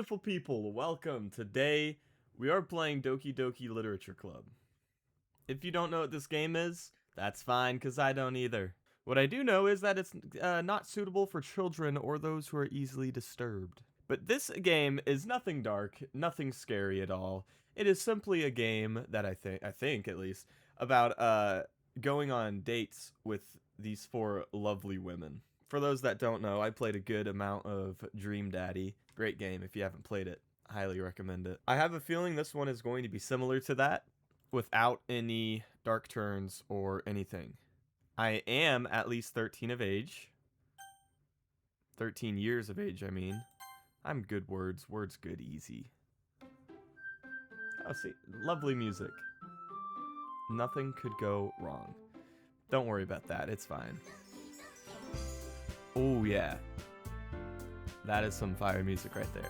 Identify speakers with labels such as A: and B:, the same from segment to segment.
A: beautiful people, welcome. Today, we are playing Doki Doki Literature Club. If you don't know what this game is, that's fine, because I don't either. What I do know is that it's not suitable for children or those who are easily disturbed. But this game is nothing dark, nothing scary at all. It is simply a game that I think at least, about going on dates with these four lovely women. For those that don't know, I played a good amount of Dream Daddy. Great game. If you haven't played it, highly recommend it. I have a feeling this one is going to be similar to that, without any dark turns or anything. I am at least 13 of age. 13 years of age, I mean. I'm good words. Words good, easy. Oh, see, lovely music. Nothing could go wrong. Don't worry about that. It's fine. Oh, yeah. That is some fire music right there.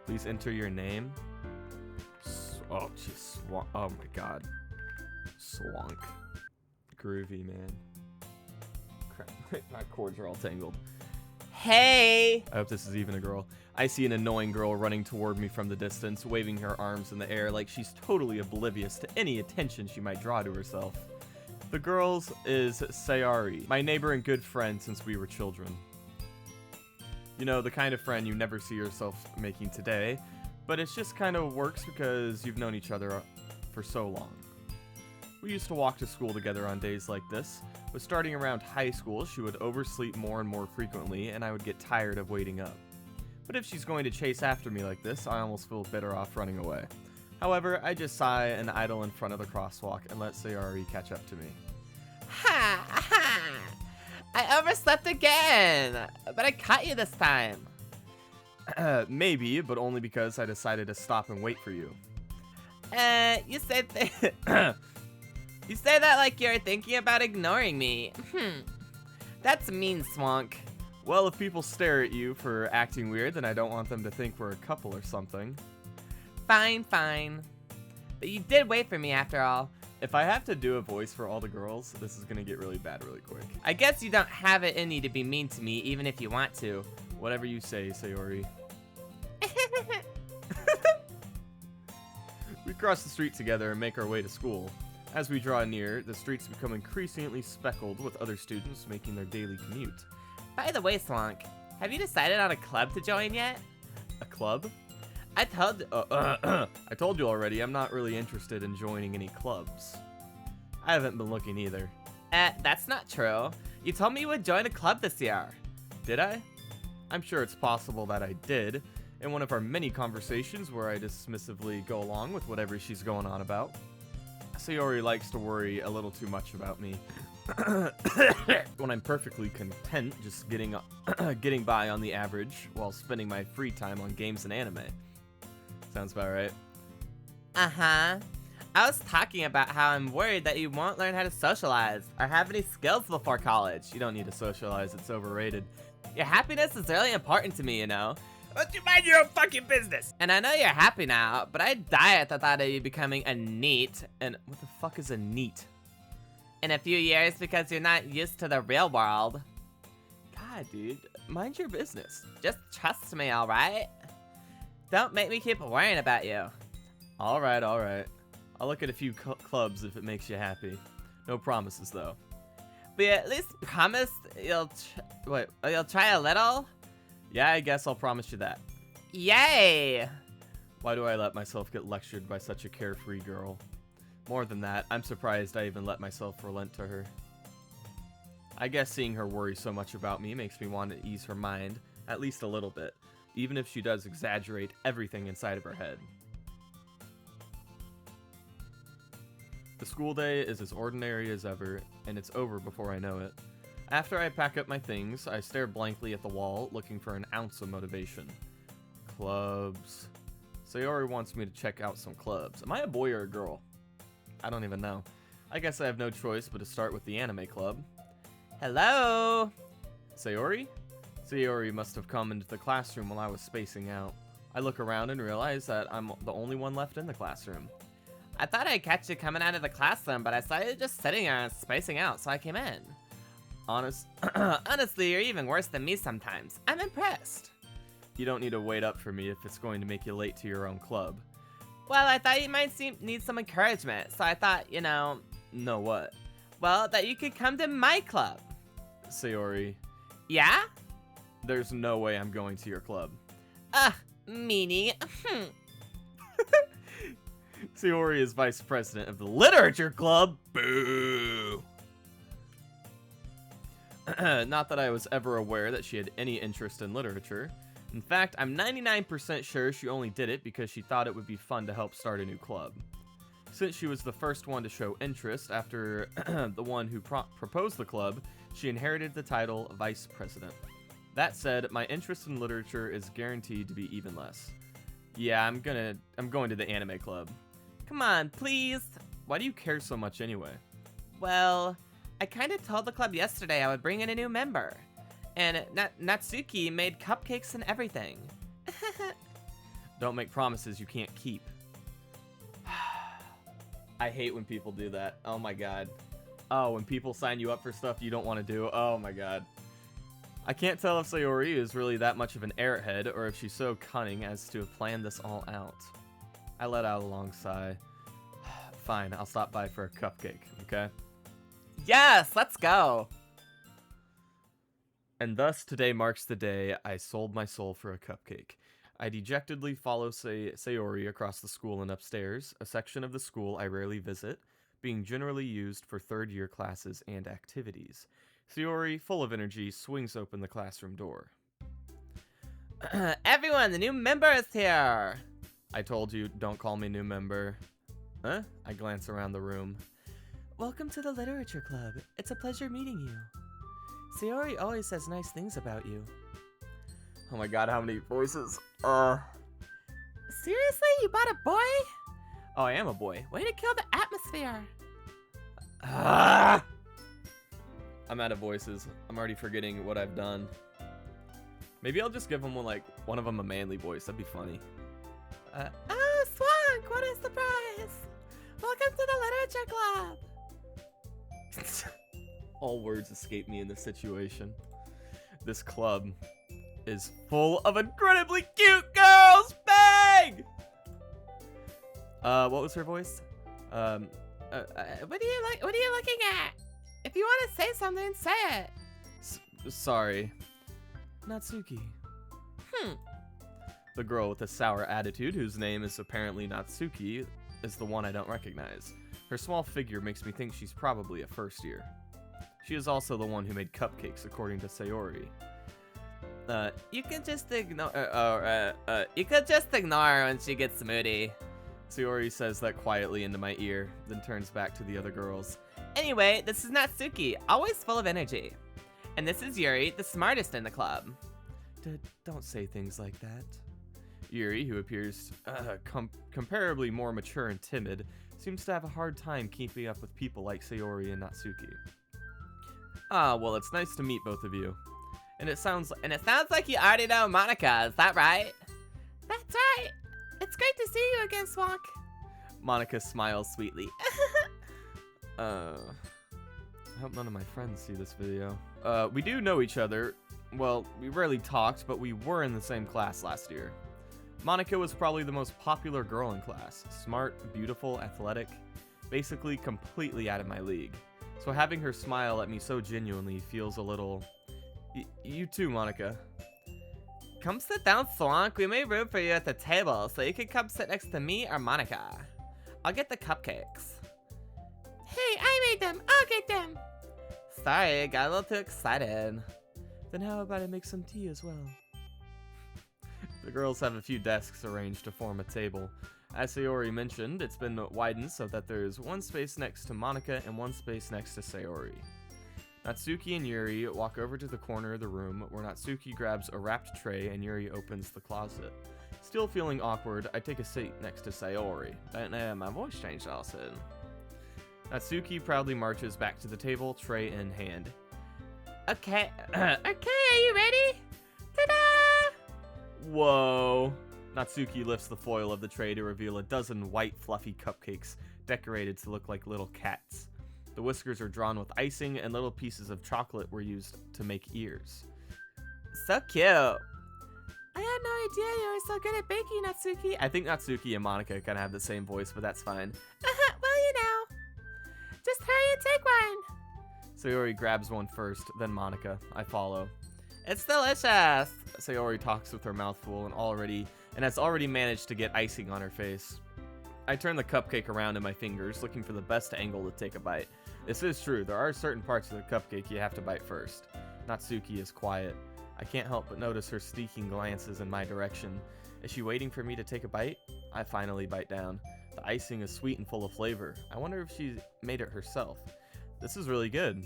A: Please enter your name. Oh, jeez. Oh, my God. Swonk. Groovy, man. Crap. My cords are all tangled. Hey! I hope this is even a girl. I see an annoying girl running toward me from the distance, waving her arms in the air like she's totally oblivious to any attention she might draw to herself. The girl's is Sayari, my neighbor and good friend since we were children. You know, the kind of friend you never see yourself making today, but it just kind of works because you've known each other for so long. We used to walk to school together on days like this, but starting around high school, she would oversleep more and more frequently, and I would get tired of waiting up. But if she's going to chase after me like this, I almost feel better off running away. However, I just sigh and idle in front of the crosswalk and let Sayari catch up to me.
B: Ha ha! I overslept again, but I caught you this time.
A: Maybe, but only because I decided to stop and wait for you.
B: You said you say that like you're thinking about ignoring me. That's mean, Swonk.
A: Well, if people stare at you for acting weird, then I don't want them to think we're a couple or something.
B: Fine, fine. But you did wait for me after all.
A: If I have to do a voice for all the girls, this is gonna get really bad really quick.
B: I guess you don't have it in you to be mean to me, even if you want to.
A: Whatever you say, Sayori. We cross the street together and make our way to school. As we draw near, the streets become increasingly speckled with other students making their daily commute.
B: By the way, Swonk, have you decided on a club to join yet?
A: A club?
B: I told
A: I told you already, I'm not really interested in joining any clubs. I haven't been looking either.
B: That's not true. You told me you would join a club this year.
A: Did I? I'm sure it's possible that I did, in one of our many conversations where I dismissively go along with whatever she's going on about. Sayori likes to worry a little too much about me. When I'm perfectly content just getting by on the average while spending my free time on games and anime. Sounds about right.
B: Uh-huh. I was talking about how I'm worried that you won't learn how to socialize or have any skills before college.
A: You don't need to socialize, it's overrated.
B: Your happiness is really important to me, you know.
A: But you mind your own fucking business!
B: And I know you're happy now, but I'd die at the thought of you becoming a NEET.
A: And what the fuck is a NEET?
B: In a few years because you're not used to the real world.
A: God, dude, mind your business.
B: Just trust me, alright? Don't make me keep worrying about you.
A: Alright, alright. I'll look at a few clubs if it makes you happy. No promises, though.
B: But you at least promise you'll try a little?
A: Yeah, I guess I'll promise you that.
B: Yay!
A: Why do I let myself get lectured by such a carefree girl? More than that, I'm surprised I even let myself relent to her. I guess seeing her worry so much about me makes me want to ease her mind, at least a little bit, even if she does exaggerate everything inside of her head. The school day is as ordinary as ever, and it's over before I know it. After I pack up my things, I stare blankly at the wall, looking for an ounce of motivation. Clubs. Sayori wants me to check out some clubs. Am I a boy or a girl? I don't even know. I guess I have no choice but to start with the anime club.
B: Hello?
A: Sayori? Sayori must have come into the classroom while I was spacing out. I look around and realize that I'm the only one left in the classroom.
B: I thought I'd catch you coming out of the classroom, but I saw you just sitting there and spacing out, so I came in.
A: Honestly,
B: You're even worse than me sometimes. I'm impressed.
A: You don't need to wait up for me if it's going to make you late to your own club.
B: Well, I thought you might need some encouragement, so I thought, you know...
A: No what?
B: Well, that you could come to my club.
A: Sayori,
B: Yeah?
A: there's no way I'm going to your club.
B: Meanie.
A: Sayori is vice president of the literature club. Boo! Not that I was ever aware that she had any interest in literature. In fact, I'm 99% sure she only did it because she thought it would be fun to help start a new club. Since she was the first one to show interest after the one who proposed the club, she inherited the title Vice President. That said, my interest in literature is guaranteed to be even less. Yeah, I'm going to the anime club.
B: Come on, please.
A: Why do you care so much anyway?
B: Well, I kind of told the club yesterday I would bring in a new member. And Natsuki made cupcakes and everything.
A: Don't make promises you can't keep. I hate when people do that. Oh my god. Oh, when people sign you up for stuff you don't want to do. Oh my god. I can't tell if Sayori is really that much of an airhead or if she's so cunning as to have planned this all out. I let out a long sigh. Fine, I'll stop by for a cupcake, okay?
B: Yes, let's go.
A: And thus today marks the day I sold my soul for a cupcake. I dejectedly follow Sayori across the school and upstairs, a section of the school I rarely visit, being generally used for third-year classes and activities. Sayori, full of energy, swings open the classroom door.
B: Everyone, the new member is here.
A: I told you, don't call me new member. Huh? I glance around the room.
B: Welcome to the literature club. It's a pleasure meeting you. Sayori always says nice things about you.
A: Oh my god, how many voices?
B: Seriously? You bought a boy?
A: Oh, I am a boy.
B: Way to kill the atmosphere.
A: I'm out of voices. I'm already forgetting what I've done. Maybe I'll just give him one of them a manly voice. That'd be funny.
B: Oh, Swank, what a surprise. Welcome to the literature club.
A: All words escape me in this situation. This club is full of incredibly cute girls. Bang! What was her voice?
B: What are you looking at? If you want to say something, say it.
A: Sorry. Natsuki. The girl with the sour attitude, whose name is apparently Natsuki, is the one I don't recognize. Her small figure makes me think she's probably a first year. She is also the one who made cupcakes, according to Sayori.
B: You can just ignore. You could just ignore her when she gets moody.
A: Sayori says that quietly into my ear, then turns back to the other girls.
B: Anyway, this is Natsuki, always full of energy. And this is Yuri, the smartest in the club.
A: Don't say things like that. Yuri, who appears comparably more mature and timid, seems to have a hard time keeping up with people like Sayori and Natsuki. Well, it's nice to meet both of you.
B: And it sounds like you already know Monica, is that right? That's right. It's great to see you again, Swank.
A: Monica smiles sweetly. I hope none of my friends see this video. We do know each other. Well, we rarely talked, but we were in the same class last year. Monica was probably the most popular girl in class. Smart, beautiful, athletic. Basically completely out of my league. So having her smile at me so genuinely feels a little... You too, Monica.
B: Come sit down, Swank. We made room for you at the table, so you can come sit next to me or Monica. I'll get the cupcakes. Hey, I made them. I'll get them. Sorry, I got a little too excited.
A: Then how about I make some tea as well? The girls have a few desks arranged to form a table. As Sayori mentioned, it's been widened so that there's one space next to Monica and one space next to Sayori. Natsuki and Yuri walk over to the corner of the room where Natsuki grabs a wrapped tray and Yuri opens the closet. Still feeling awkward, I take a seat next to Sayori. Don't know, my voice changed all of a sudden. Natsuki proudly marches back to the table, tray in hand.
B: Okay, okay, are you ready? Ta-da!
A: Whoa! Natsuki lifts the foil of the tray to reveal a dozen white, fluffy cupcakes decorated to look like little cats. The whiskers are drawn with icing, and little pieces of chocolate were used to make ears.
B: So cute. I had no idea you were so good at baking, Natsuki. I think Natsuki and Monica kind of have the same voice, but that's fine. Well, you know. Just hurry and take one. Sayori grabs one first, then Monica. I follow. It's delicious. Sayori talks with her mouth full and has already managed to get icing on her face. I turn the cupcake around in my fingers, looking for the best angle to take a bite. This is true. There are certain parts of the cupcake you have to bite first. Natsuki is quiet. I can't help but notice her sneaking glances in my direction. Is she waiting for me to take a bite? I finally bite down. The icing is sweet and full of flavor. I wonder if she made it herself. This is really good.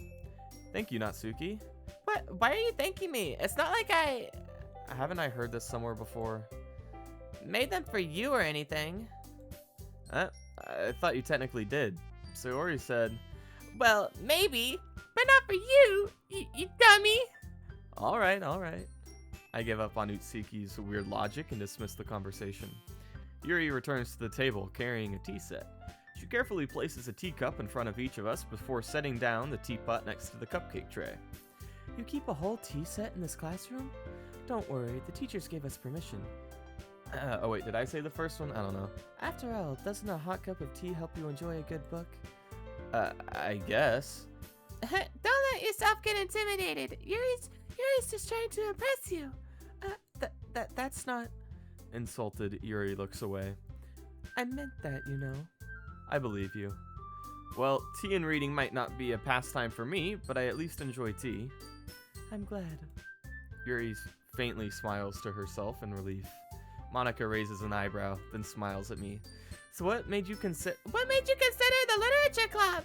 B: Thank you, Natsuki. What? Why are you thanking me? It's not like Haven't I heard this somewhere before? Made them for you or anything. I thought you technically did. Sayori said, well, maybe, but not for you, you dummy. Alright. I give up on Utsuki's weird logic and dismiss the conversation. Yuri returns to the table carrying a tea set. She carefully places a teacup in front of each of us before setting down the teapot next to the cupcake tray. You keep a whole tea set in this classroom? Don't worry, the teachers gave us permission. Oh wait, did I say the first one? I don't know. After all, doesn't a hot cup of tea help you enjoy a good book? I guess. Don't let yourself get intimidated. Yuri's just trying to impress you. That's not... Insulted, Yuri looks away. I meant that, you know. I believe you. Well, tea and reading might not be a pastime for me, but I at least enjoy tea. I'm glad. Yuri faintly smiles to herself in relief. Monica raises an eyebrow, then smiles at me. So what made you consider the literature club?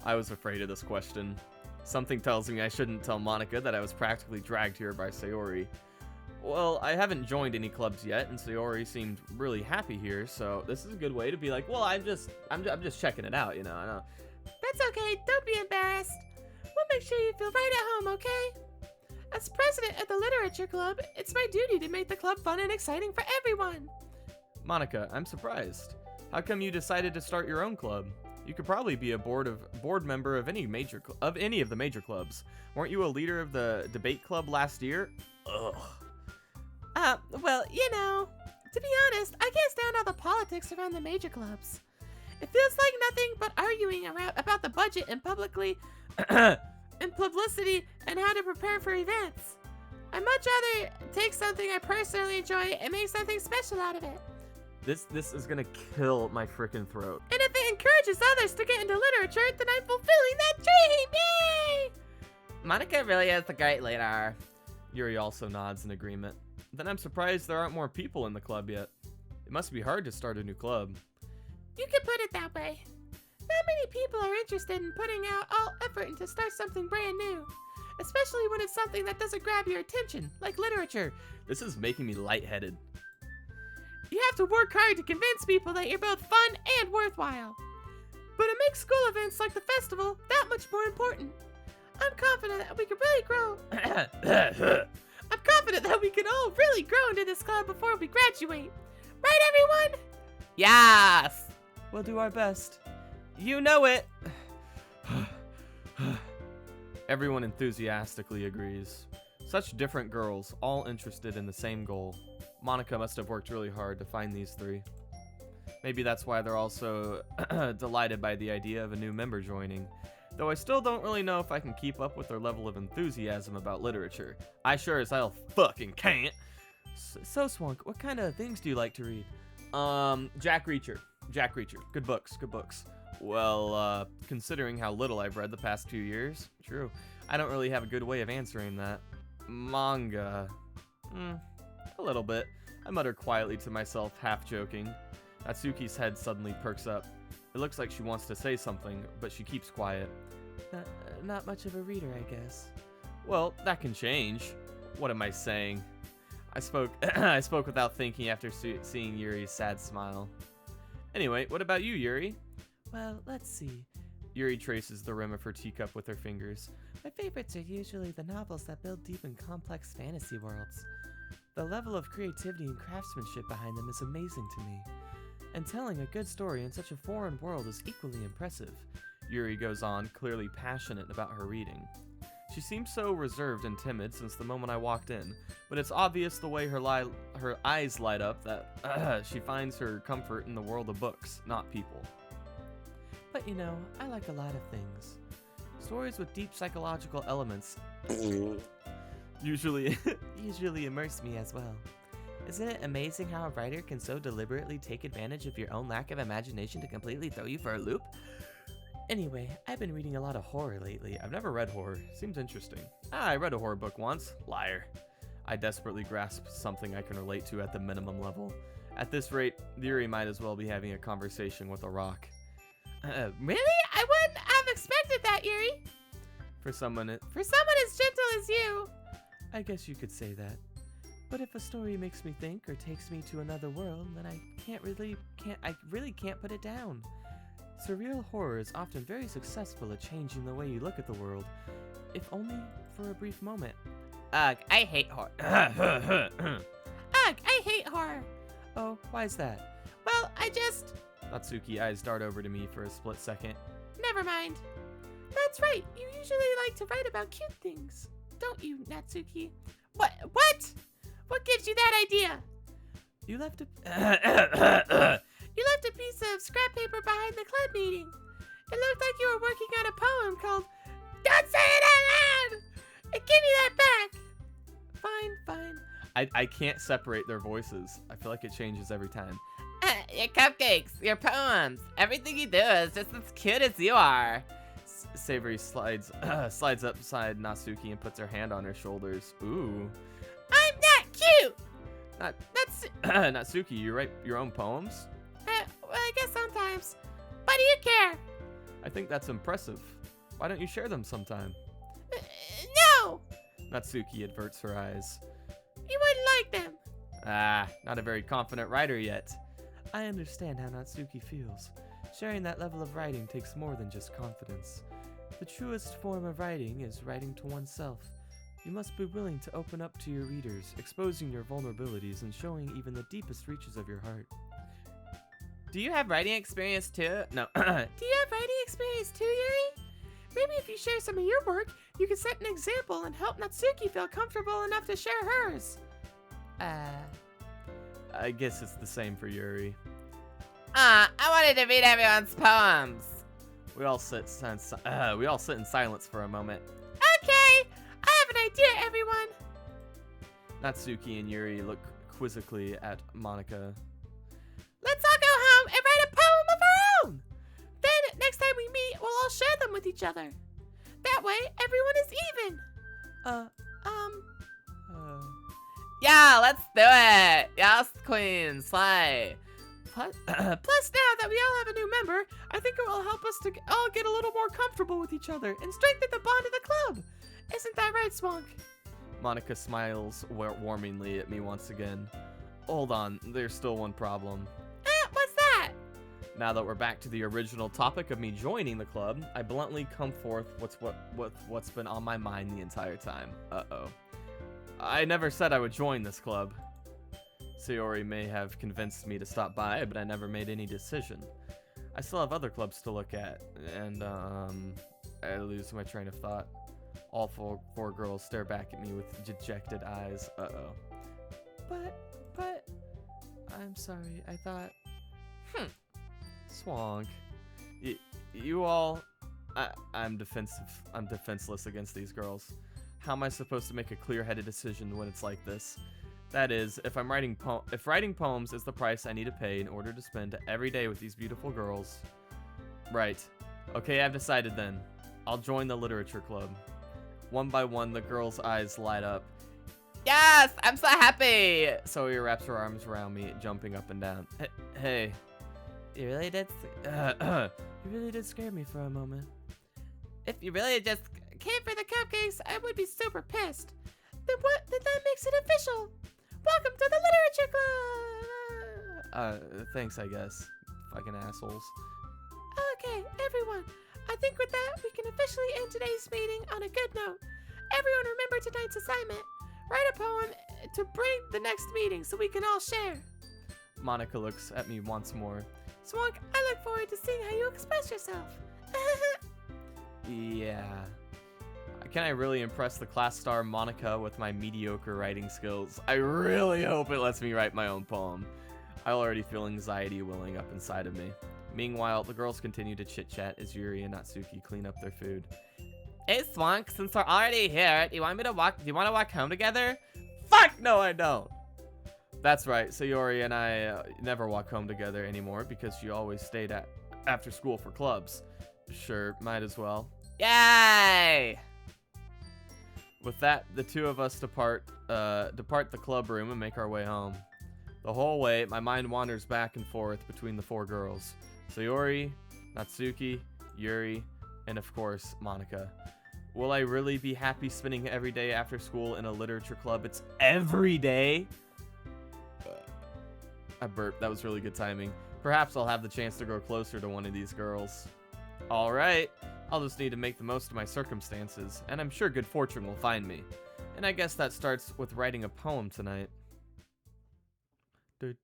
B: I was afraid of this question. Something tells me I shouldn't tell Monica that I was practically dragged here by Sayori. Well, I haven't joined any clubs yet, and Sayori seemed really happy here, so this is a good way to be like, well, I'm just checking it out, you know. I know. That's okay. Don't be embarrassed. We'll make sure you feel right at home, okay? As president of the literature club, it's my duty to make the club fun and exciting for everyone. Monica, I'm surprised. How come you decided to start your own club? You could probably be a board member of any of the major clubs. Weren't you a leader of the debate club last year? Ugh. Well, you know, to be honest, I can't stand all the politics around the major clubs. It feels like nothing but arguing about the budget and publicity and how to prepare for events. I'd much rather take something I personally enjoy and make something special out of it. This is gonna kill my freaking throat. And if it encourages others to get into literature, then I'm fulfilling that dream! Yay! Monica really is a great leader. Yuri also nods in agreement. Then I'm surprised there aren't more people in the club yet. It must be hard to start a new club. You can put it that way. Not many people are interested in putting out all effort into start something brand new. Especially when it's something that doesn't grab your attention, like literature. This is making me lightheaded. You have to work hard to convince people that you're both fun and worthwhile. But it makes school events like the festival that much more important. I'm confident that we can really grow. I'm confident that we can all really grow into this club before we graduate. Right, everyone? Yes! We'll do our best. You know it. Everyone enthusiastically agrees. Such different girls, all interested in the same goal. Monica must have worked really hard to find these three. Maybe that's why they're all so delighted by the idea of a new member joining. Though I still don't really know if I can keep up with their level of enthusiasm about literature. I sure as hell fucking can't. So Swank, what kind of things do you like to read? Jack Reacher. Good books. Well, considering how little I've read the past few years, true. I don't really have a good way of answering that. Manga. A little bit. I mutter quietly to myself, half joking. Natsuki's head suddenly perks up. It looks like she wants to say something, but she keeps quiet. Not much of a reader, I guess. Well, that can change. What am I saying? I spoke without thinking after seeing Yuri's sad smile. Anyway, what about you, Yuri? Well, let's see. Yuri traces the rim of her teacup with her fingers. My favorites are usually the novels that build deep and complex fantasy worlds. The level of creativity and craftsmanship behind them is amazing to me. And telling a good story in such a foreign world is equally impressive. Yuri goes on, clearly passionate about her reading.
A: She seems so reserved and timid since the moment I walked in, but it's obvious the way her eyes light up that she finds her comfort in the world of books, not people. But you know, I like a lot of things. Stories with deep psychological elements usually immerse me as well. Isn't it amazing how a writer can so deliberately take advantage of your own lack of imagination to completely throw you for a loop? Anyway, I've been reading a lot of horror lately. I've never read horror. Seems interesting. I read a horror book once. Liar. I desperately grasp something I can relate to at the minimum level. At this rate, Yuri might as well be having a conversation with a rock.
B: Really? I wouldn't have expected that, Yuri.
A: For someone as
B: gentle as you.
A: I guess you could say that. But if a story makes me think or takes me to another world, then I really can't put it down. Surreal horror is often very successful at changing the way you look at the world, if only for a brief moment.
B: Ugh, I hate horror. Ugh, I hate horror.
A: Oh, why is that?
B: Well,
A: Natsuki eyes dart over to me for a split second.
B: Never mind. That's right, you usually like to write about cute things, don't you, Natsuki? What? What gives you that idea?
A: You left a...
B: You left a piece of scrap paper behind the club meeting. It looked like you were working on a poem called Don't Say It Out Loud! And give me that back!
A: Fine. I can't separate their voices. I feel like it changes every time.
B: Your cupcakes, your poems, everything you do is just as cute as you are.
A: Savory slides up beside Natsuki and puts her hand on her shoulders. Ooh.
B: I'm not cute!
A: Natsuki, you write your own poems?
B: Well, I guess sometimes. Why do you care?
A: I think that's impressive. Why don't you share them sometime?
B: No!
A: Natsuki averts her eyes.
B: You wouldn't like them.
A: Not a very confident writer yet. I understand how Natsuki feels. Sharing that level of writing takes more than just confidence. The truest form of writing is writing to oneself. You must be willing to open up to your readers, exposing your vulnerabilities and showing even the deepest reaches of your heart.
B: Do you have writing experience too? No.
C: Do you have writing experience too, Yuri? Maybe if you share some of your work, you can set an example and help Natsuki feel comfortable enough to share hers.
A: I guess it's the same for Yuri.
B: I wanted to read everyone's poems.
A: We all sit in silence for a moment.
C: Okay, I have an idea, everyone.
A: Natsuki and Yuri look quizzically at Monica.
C: Let's all go home and write a poem of our own. Then next time we meet, we'll all share them with each other. That way, everyone is even.
B: Yeah, let's do it. Yes, queen, slay.
C: Plus, now that we all have a new member, I think it will help us to all get a little more comfortable with each other and strengthen the bond of the club. Isn't that right, Swank?
A: Monica smiles warmingly at me once again. Hold on, there's still one problem.
C: What's that?
A: Now that we're back to the original topic of me joining the club, I bluntly come forth what's been on my mind the entire time. Uh-oh. I never said I would join this club. Sayori may have convinced me to stop by, but I never made any decision. I still have other clubs to look at, and I lose my train of thought. All four girls stare back at me with dejected eyes. Uh-oh.
C: But, I'm sorry, I thought...
A: Swank. You all... I'm defenseless against these girls. How am I supposed to make a clear-headed decision when it's like this? That is, if writing poems is the price I need to pay in order to spend every day with these beautiful girls. Right. Okay, I've decided then. I'll join the literature club. One by one, the girls' eyes light up.
B: Yes, I'm so happy.
A: Sawyer wraps her arms around me, jumping up and down. Hey.
B: You really did.
C: You really did scare me for a moment.
B: If you really just
C: came for the cupcakes, I would be super pissed. Then that makes it official. Welcome to the literature club.
A: Thanks, I guess. Fucking assholes.
C: Okay, everyone. I think with that, we can officially end today's meeting on a good note. Everyone remember tonight's assignment. Write a poem to bring the next meeting so we can all share.
A: Monica looks at me once more.
C: Swank, I look forward to seeing how you express yourself.
A: Yeah. can I really impress the class star Monica with my mediocre writing skills? I really hope it lets me write my own poem. I already feel anxiety welling up inside of me. Meanwhile, the girls continue to chit-chat as Yuri and Natsuki clean up their food.
B: Hey, Swank, since we're already here, do you want to walk home together?
A: Fuck no, I don't! That's right, Sayori and I never walk home together anymore because she always stayed after school for clubs. Sure, might as well.
B: Yay!
A: With that, the two of us depart the club room and make our way home. The whole way, my mind wanders back and forth between the four girls. Sayori, Natsuki, Yuri, and of course, Monica. Will I really be happy spending every day after school in a literature club? It's every day? I burped. That was really good timing. Perhaps I'll have the chance to grow closer to one of these girls. Alright, I'll just need to make the most of my circumstances, and I'm sure good fortune will find me. And I guess that starts with writing a poem tonight. It's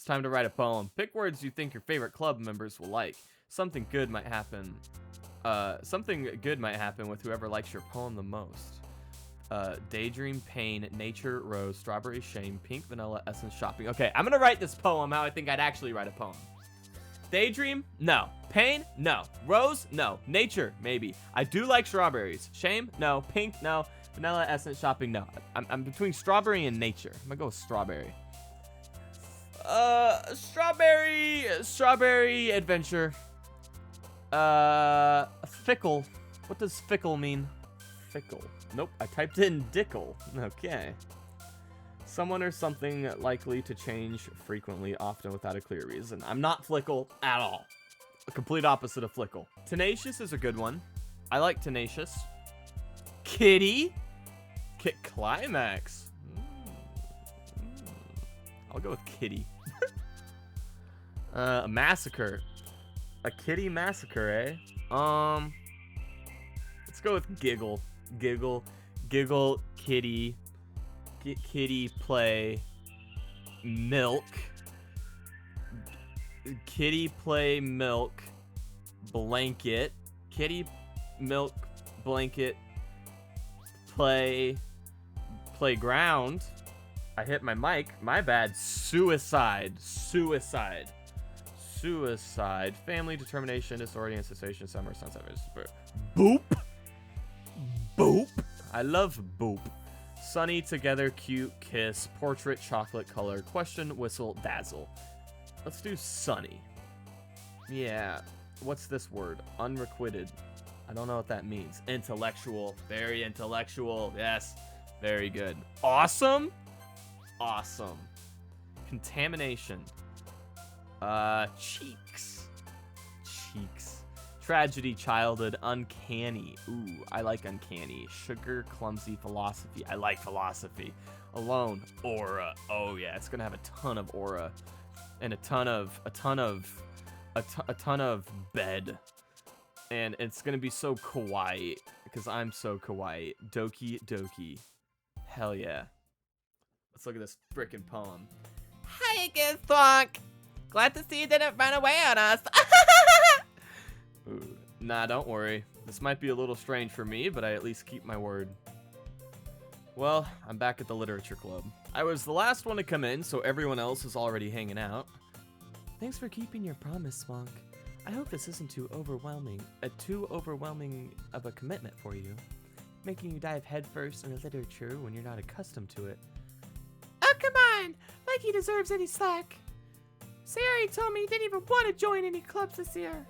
A: time to write a poem. Pick words you think your favorite club members will like. Something good might happen. Something good might happen with whoever likes your poem the most. Daydream, pain, nature, rose, strawberry, shame, pink, vanilla, essence, shopping. Okay, I'm gonna write this poem how I think I'd actually write a poem. Daydream? No. Pain? No. Rose? No. Nature? Maybe. I do like strawberries. Shame? No. Pink? No. Vanilla, essence, shopping? No. I'm between strawberry and nature. I'm gonna go with strawberry. Strawberry adventure. Fickle. What does fickle mean? Fickle. Nope, I typed in dickle. Okay. Someone or something likely to change frequently, often without a clear reason. I'm not Flickle at all. A complete opposite of Flickle. Tenacious is a good one. I like tenacious. Kitty. Climax. I'll go with kitty. A massacre. A kitty massacre, eh? Let's go with giggle. Giggle, kitty. Kitty play milk. Kitty play milk blanket. Kitty milk blanket playground. I hit my mic. My bad. Suicide. Family determination, disorder, cessation, summer, sunset. Boop. I love boop. Sunny, together, cute, kiss, portrait, chocolate color, question, whistle, dazzle. Let's do sunny. Yeah. What's this word? Unrequited. I don't know what that means. Intellectual. Very intellectual. Yes. Very good. Awesome. Contamination. Cheeks. Tragedy, childhood, uncanny. Ooh, I like uncanny. Sugar, clumsy, philosophy. I like philosophy. Alone, aura. Oh yeah, it's gonna have a ton of aura, and a ton of bed, and it's gonna be so kawaii because I'm so kawaii. Doki. Hell yeah. Let's look at this frickin' poem.
B: Hi again, Swank. Glad to see you didn't run away on us.
A: Ooh. Nah, don't worry. This might be a little strange for me, but I at least keep my word. Well, I'm back at the literature club. I was the last one to come in, so everyone else is already hanging out. Thanks for keeping your promise, Swank. I hope this isn't too overwhelming of a commitment for you, making you dive headfirst into literature when you're not accustomed to it.
C: Oh, come on! Like he deserves any slack. Sayori told me he didn't even want to join any clubs this year.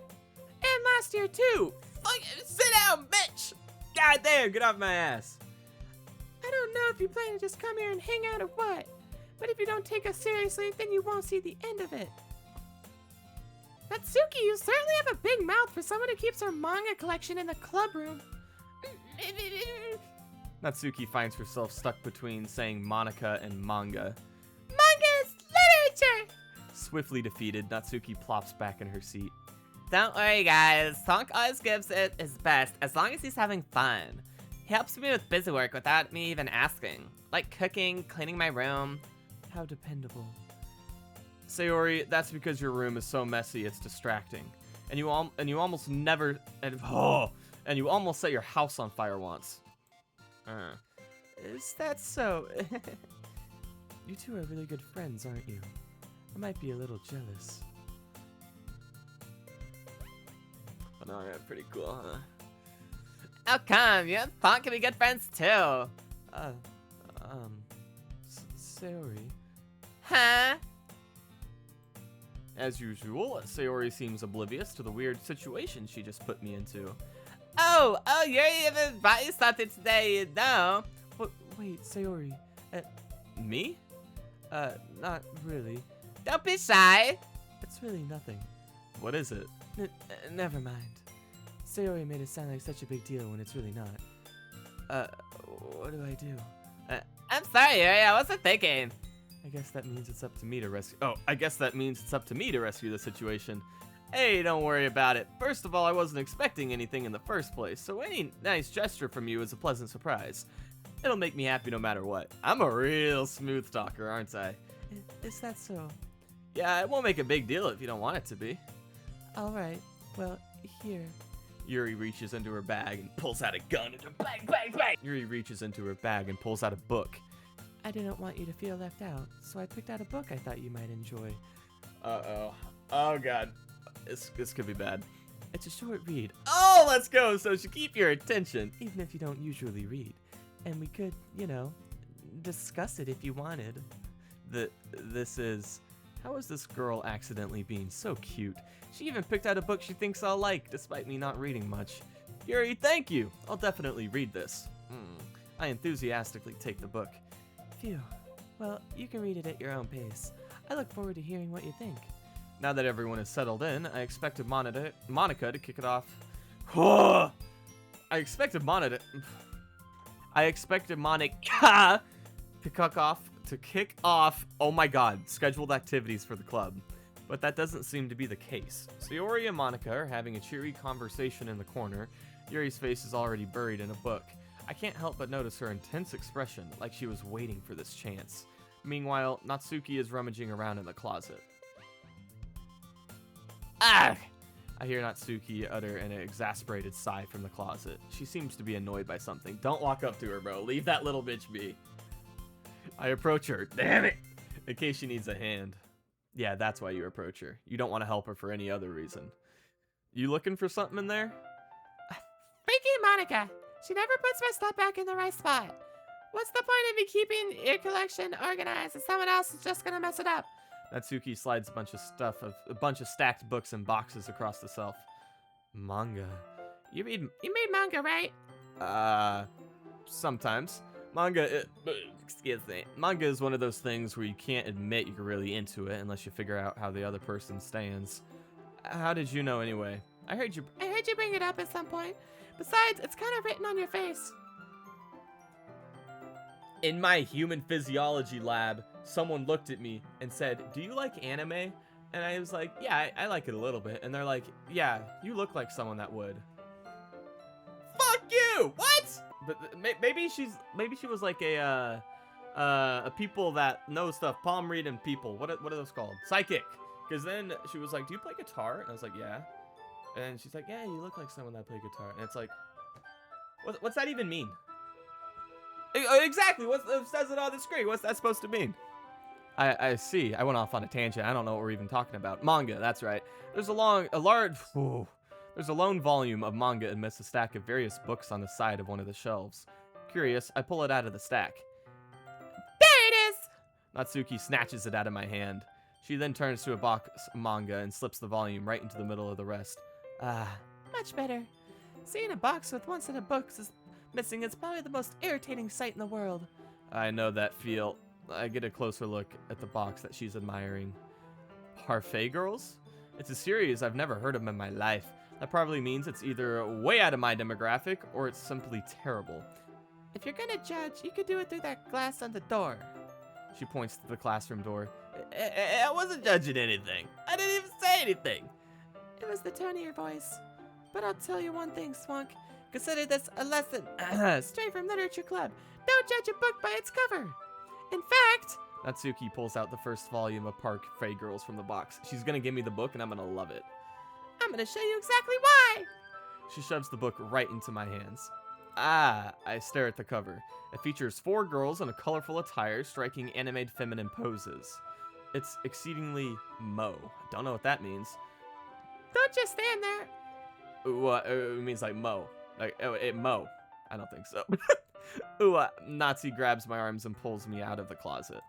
C: And last year, too.
A: Sit down, bitch! God damn, get off my ass.
C: I don't know if you plan to just come here and hang out or what, but if you don't take us seriously, then you won't see the end of it. Natsuki, you certainly have a big mouth for someone who keeps her manga collection in the club room.
A: Natsuki finds herself stuck between saying Monica and manga.
C: Manga is literature!
A: Swiftly defeated, Natsuki plops back in her seat.
B: Don't worry, guys. Swank always gives it his best as long as he's having fun. He helps me with busy work without me even asking, like cooking, cleaning my room.
A: How dependable. Sayori, that's because your room is so messy it's distracting, and you almost never And you almost set your house on fire once.
B: Is that so?
C: You two are really good friends, aren't you? I might be a little jealous.
A: Oh no, yeah, pretty cool, huh?
B: Oh, come, you and Punk can be good friends too.
C: Sayori.
B: Huh?
A: As usual, Sayori seems oblivious to the weird situation she just put me into.
B: Oh, Yuri even brought you something today, you know.
C: Wait, Sayori.
A: Me?
C: Not really.
B: Don't be shy.
C: It's really nothing.
A: What is it?
C: Never mind. Sayori made it sound like such a big deal when it's really not. What do I do?
B: I'm sorry, Yuri, I wasn't thinking.
A: I guess that means it's up to me to rescue. Oh, I guess that means it's up to me to rescue the situation. Hey, don't worry about it. First of all, I wasn't expecting anything in the first place, so any nice gesture from you is a pleasant surprise. It'll make me happy no matter what. I'm a real smooth talker, aren't I?
C: Is that so?
A: Yeah, it won't make a big deal if you don't want it to be.
C: Alright, well, here.
A: Yuri reaches into her bag and pulls out a gun and bang, bang, bang! Yuri reaches into her bag and pulls out a book.
C: I didn't want you to feel left out, so I picked out a book I thought you might enjoy.
A: Uh-oh. Oh, God. This could be bad.
C: It's a short read,
A: Oh, let's go! So she keep your attention.
C: even if you don't usually read. And we could, discuss it if you wanted.
A: This is... How is this girl accidentally being so cute? She even picked out a book she thinks I'll like, despite me not reading much. Yuri, thank you! I'll definitely read this. I enthusiastically take the book.
C: Phew. Well, you can read it at your own pace. I look forward to hearing what you think.
A: Now that everyone is settled in, I expected Monica to kick it off. I expected Monica to kick off, oh my god, scheduled activities for the club. But that doesn't seem to be the case. Sayori and Monica are having a cheery conversation in the corner. Yuri's face is already buried in a book. I can't help but notice her intense expression, like she was waiting for this chance. Meanwhile, Natsuki is rummaging around in the closet. Ah! I hear Natsuki utter an exasperated sigh from the closet. She seems to be annoyed by something. Don't walk up to her, bro. Leave that little bitch be. I approach her. Damn it! In case she needs a hand. Yeah, that's why you approach her. You don't want to help her for any other reason. You looking for something in there?
C: Freaky Monica! She never puts my stuff back in the right spot. What's the point of me keeping your collection organized if someone else is just gonna mess it up?
A: Natsuki slides a bunch of stacked books and boxes across the shelf. Manga.
C: You made manga, right?
A: Sometimes. Manga is one of those things where you can't admit you're really into it unless you figure out how the other person stands. How did you know anyway?
C: I heard you bring it up at some point. Besides, it's kind of written on your face.
A: In my human physiology lab, someone looked at me and said, "Do you like anime?" And I was like, "Yeah, I like it a little bit." And they're like, "Yeah, you look like someone that would." Fuck you! What? But maybe she was like a people that know stuff, palm reading people. What are those called? Psychic. Because then she was like, "Do you play guitar?" And I was like, "Yeah." And she's like, "Yeah, you look like someone that play guitar." And it's like, what's that even mean? Exactly. What says it on the screen? What's that supposed to mean? I see. I went off on a tangent. I don't know what we're even talking about. Manga. That's right. There's a lone volume of manga amidst a stack of various books on the side of one of the shelves. Curious, I pull it out of the stack.
C: There it is!
A: Natsuki snatches it out of my hand. She then turns to a box of manga and slips the volume right into the middle of the rest.
C: Much better. Seeing a box with one set of books is missing is probably the most irritating sight in the world.
A: I know that feel. I get a closer look at the box that she's admiring. Parfait Girls? It's a series I've never heard of in my life. That probably means it's either way out of my demographic or it's simply terrible.
C: If you're gonna judge, you could do it through that glass on the door.
A: She points to the classroom door. I wasn't judging anything. I didn't even say anything.
C: It was the tone of your voice. But I'll tell you one thing, Swunk. Consider this a lesson straight from Literature Club. Don't judge a book by its cover. In fact...
A: Natsuki pulls out the first volume of Parfait Girls from the box. She's gonna give me the book and I'm gonna love it.
C: I'm gonna show you exactly why.
A: She shoves the book right into my hands. Ah, I stare at the cover. It features 4 girls in a colorful attire striking animated feminine poses. It's exceedingly mo. Don't know what that means.
C: Don't just stand there.
A: What? It means like mo. Like, mo. I don't think so. Ooh, Nazi grabs my arms and pulls me out of the closet.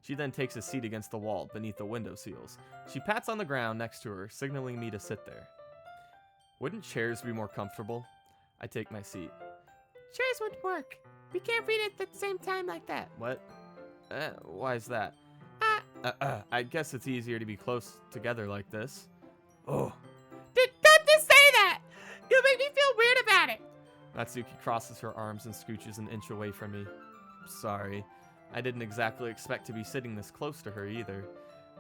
A: She then takes a seat against the wall beneath the window sills. She pats on the ground next to her, signaling me to sit there. Wouldn't chairs be more comfortable? I take my seat.
C: Chairs wouldn't work. We can't read it at the same time like that.
A: What? Why is that? I guess it's easier to be close together like this. Oh.
C: Don't just say that! You'll make me feel weird about it.
A: Natsuki crosses her arms and scooches an inch away from me. Sorry. I didn't exactly expect to be sitting this close to her either.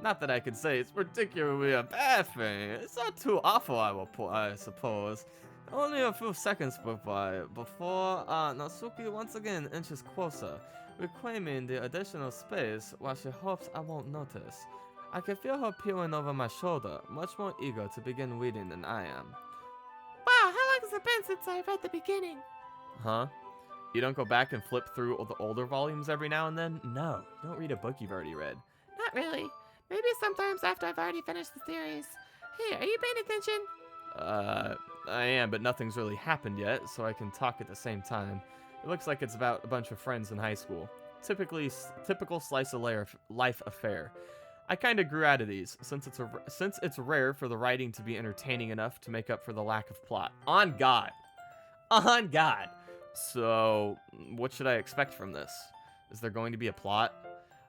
A: Not that I could say it's particularly a bad thing. It's not too awful, I suppose. Only a few seconds went by before Natsuki once again inches closer, reclaiming the additional space while she hopes I won't notice. I can feel her peering over my shoulder, much more eager to begin reading than I am.
C: Wow, how long has it been since I read the beginning?
A: Huh? You don't go back and flip through all the older volumes every now and then? No, you don't read a book you've already read.
C: Not really. Maybe sometimes after I've already finished the series. Hey, are you paying attention?
A: I am, but nothing's really happened yet, so I can talk at the same time. It looks like it's about a bunch of friends in high school. Typical slice of life affair. I kinda grew out of these, since it's rare for the writing to be entertaining enough to make up for the lack of plot. On God! On God! So, what should I expect from this? Is there going to be a plot?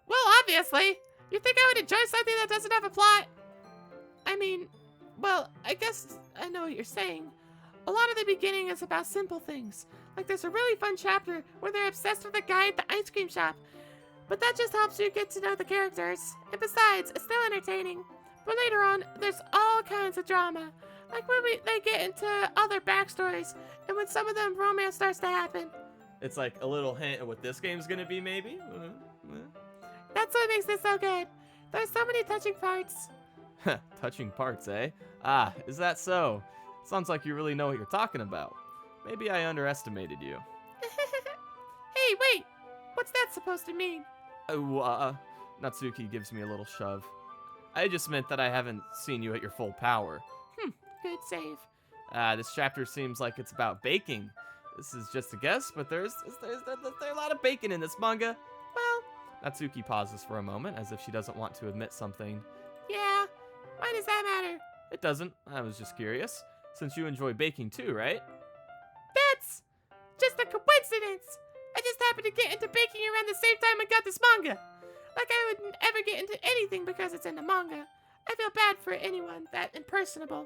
C: Well, obviously. You think I would enjoy something that doesn't have a plot? I mean, well, I guess I know what you're saying. A lot of the beginning is about simple things. Like there's a really fun chapter where they're obsessed with the guy at the ice cream shop. But that just helps you get to know the characters. And besides, it's still entertaining. But later on, there's all kinds of drama. Like when they get into other backstories and when some of them romance starts to happen.
A: It's like a little hint of what this game's gonna be, maybe?
C: That's what makes this so good. There's so many touching parts.
A: Touching parts, eh? Ah, is that so? Sounds like you really know what you're talking about. Maybe I underestimated you.
C: Hey, wait! What's that supposed to mean?
A: Natsuki gives me a little shove. I just meant that I haven't seen you at your full power.
C: Good save.
A: This chapter seems like it's about baking. This is just a guess, but there's a lot of bacon in this manga.
C: Well,
A: Natsuki pauses for a moment, as if she doesn't want to admit something.
C: yeah. Why does that matter?
A: It doesn't. I was just curious. Since you enjoy baking too, right?
C: That's just a coincidence. I just happened to get into baking around the same time I got this manga. Like I wouldn't ever get into anything because it's in the manga. I feel bad for anyone that impersonable.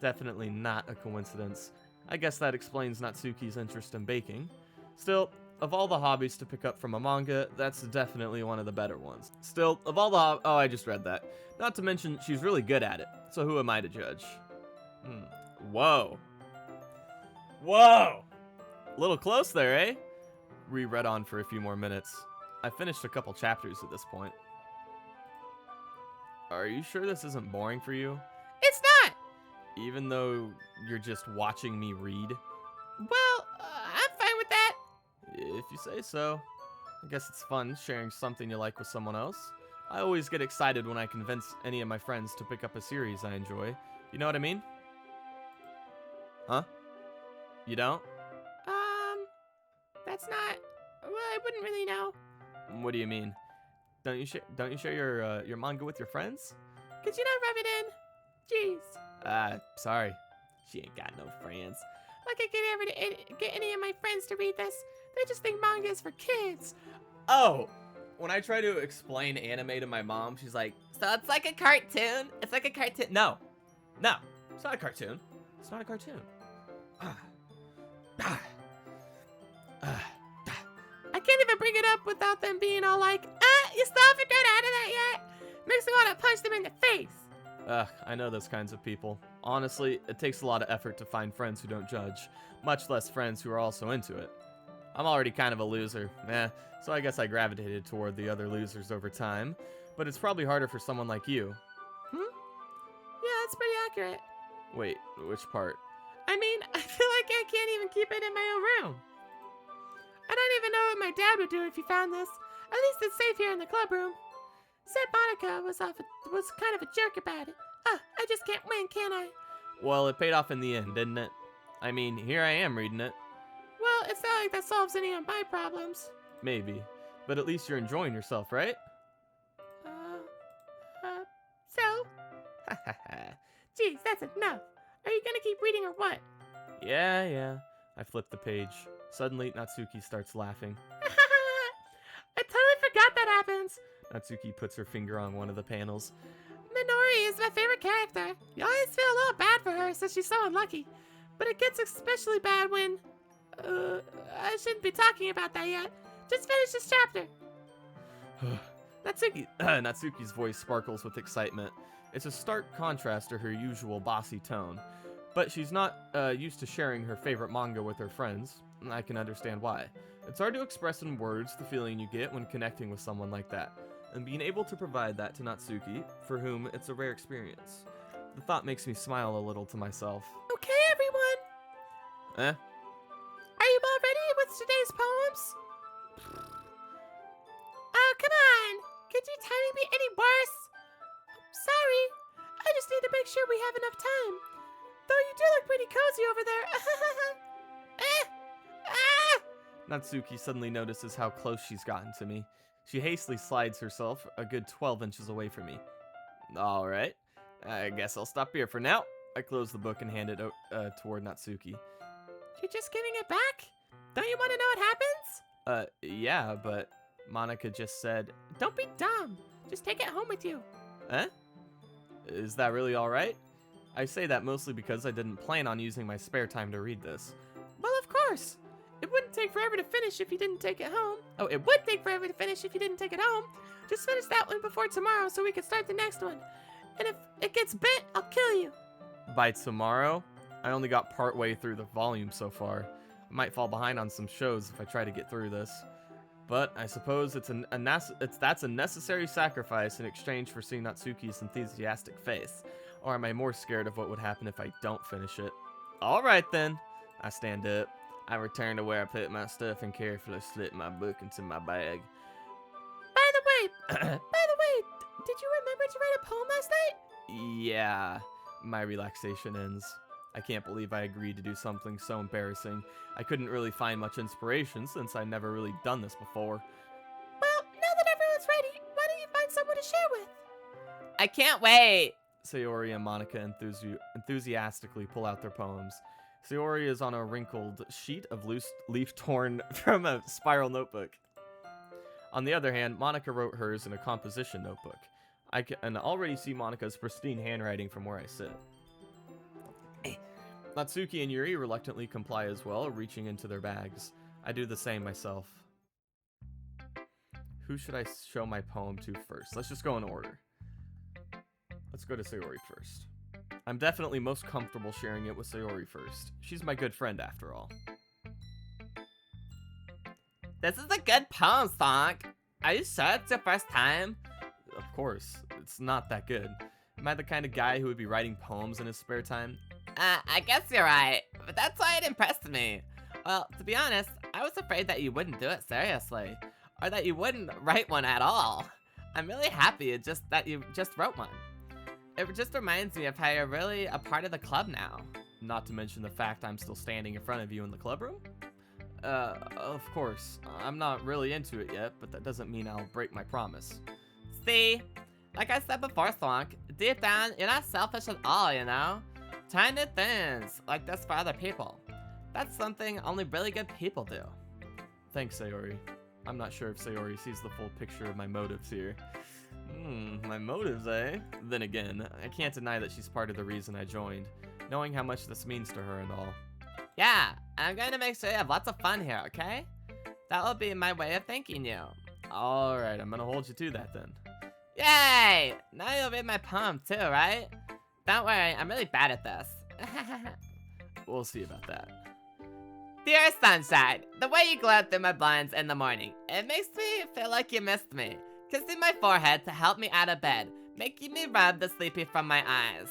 A: Definitely not a coincidence. I guess that explains Natsuki's interest in baking. Still, of all the hobbies to pick up from a manga, that's definitely one of the better ones. Still, of all the oh, I just read that. Not to mention, she's really good at it. So who am I to judge? Whoa. Whoa! A little close there, eh? Reread on for a few more minutes. I finished a couple chapters at this point. Are you sure this isn't boring for you?
C: It's not.
A: Even though you're just watching me read?
C: Well, I'm fine with that.
A: If you say so. I guess it's fun sharing something you like with someone else. I always get excited when I convince any of my friends to pick up a series I enjoy. You know what I mean? Huh? You don't?
C: That's not. Well, I wouldn't really know.
A: What do you mean? Don't you share your manga with your friends?
C: Could you not rub it in? Jeez.
A: Sorry. She ain't got no friends.
C: Like I could ever get any of my friends to read this. They just think manga is for kids.
A: Oh! When I try to explain anime to my mom, she's like,
B: So it's like a cartoon? It's like a cartoon.
A: No. No. It's not a cartoon. It's not a cartoon.
C: I can't even bring it up without them being all like, you still haven't got out of that yet? Makes me want to punch them in the face.
A: I know those kinds of people. Honestly, it takes a lot of effort to find friends who don't judge, much less friends who are also into it. I'm already kind of a loser, so I guess I gravitated toward the other losers over time, but it's probably harder for someone like you.
C: Yeah, that's pretty accurate.
A: Wait, which part?
C: I mean, I feel like I can't even keep it in my own room. I don't even know what my dad would do if he found this. At least it's safe here in the club room. Said Monica was kind of a jerk about it. I just can't win, can I?
A: Well, it paid off in the end, didn't it? I mean, here I am reading it.
C: Well, it's not like that solves any of my problems.
A: Maybe. But at least you're enjoying yourself, right?
C: So? Geez, that's enough. Are you gonna keep reading or what?
A: Yeah. I flip the page. Suddenly, Natsuki starts laughing.
C: I totally forgot that happens.
A: Natsuki puts her finger on one of the panels.
C: Minori is my favorite character. You always feel a little bad for her since she's so unlucky. But it gets especially bad when... I shouldn't be talking about that yet. Just finish this chapter.
A: Natsuki's voice sparkles with excitement. It's a stark contrast to her usual bossy tone. But she's not used to sharing her favorite manga with her friends, and I can understand why. It's hard to express in words the feeling you get when connecting with someone like that, and being able to provide that to Natsuki, for whom it's a rare experience. The thought makes me smile a little to myself.
C: Okay, everyone. Are you all ready with today's poems? Oh, come on. Could you timing me any worse? Sorry. I just need to make sure we have enough time. Though you do look pretty cozy over there.
A: Natsuki suddenly notices how close she's gotten to me. She hastily slides herself a good 12 inches away from me. Alright, I guess I'll stop here for now. I close the book and hand it toward Natsuki.
C: You're just giving it back? Don't you want to know what happens?
A: Yeah, but Monica just said...
C: Don't be dumb. Just take it home with you.
A: Is that really alright? I say that mostly because I didn't plan on using my spare time to read this.
C: Well, of course. It wouldn't take forever to finish if you didn't take it home. Oh, it would take forever to finish if you didn't take it home. Just finish that one before tomorrow so we can start the next one. And if it gets bit, I'll kill you.
A: By tomorrow? I only got part way through the volume so far. I might fall behind on some shows if I try to get through this. But I suppose that's a necessary sacrifice in exchange for seeing Natsuki's enthusiastic face. Or am I more scared of what would happen if I don't finish it? Alright then. I stand up. I return to where I put my stuff and carefully slip my book into my bag.
C: By the way, did you remember to write a poem last night?
A: Yeah, my relaxation ends. I can't believe I agreed to do something so embarrassing. I couldn't really find much inspiration since I'd never really done this before.
C: Well, now that everyone's ready, why don't you find someone to share with?
B: I can't wait.
A: Sayori and Monica enthusiastically pull out their poems. Sayori is on a wrinkled sheet of loose leaf torn from a spiral notebook. On the other hand, Monica wrote hers in a composition notebook. I can already see Monica's pristine handwriting from where I sit. Natsuki and Yuri reluctantly comply as well, reaching into their bags. I do the same myself. Who should I show my poem to first? Let's just go in order. Let's go to Sayori first. I'm definitely most comfortable sharing it with Sayori first. She's my good friend after all.
B: This is a good poem, Sonk. Are you sure it's your first time?
A: Of course, it's not that good. Am I the kind of guy who would be writing poems in his spare time?
B: I guess you're right, but that's why it impressed me. Well, to be honest, I was afraid that you wouldn't do it seriously, or that you wouldn't write one at all. I'm really happy that you just wrote one. It just reminds me of how you're really a part of the club now.
A: Not to mention the fact I'm still standing in front of you in the clubroom? Of course. I'm not really into it yet, but that doesn't mean I'll break my promise.
B: See? Like I said before, Slonk, deep down, you're not selfish at all, you know? Trying new things, like this for other people. That's something only really good people do.
A: Thanks, Sayori. I'm not sure if Sayori sees the full picture of my motives here. My motives, eh? Then again, I can't deny that she's part of the reason I joined, knowing how much this means to her and all.
B: Yeah, I'm going to make sure you have lots of fun here, okay? That will be my way of thanking you.
A: Alright, I'm gonna hold you to that then.
B: Yay! Now you'll read my poem too, right? Don't worry, I'm really bad at this.
A: We'll see about that.
B: Dear sunshine, the way you glow through my blinds in the morning, it makes me feel like you missed me. Kissing my forehead to help me out of bed, making me rub the sleepy from my eyes.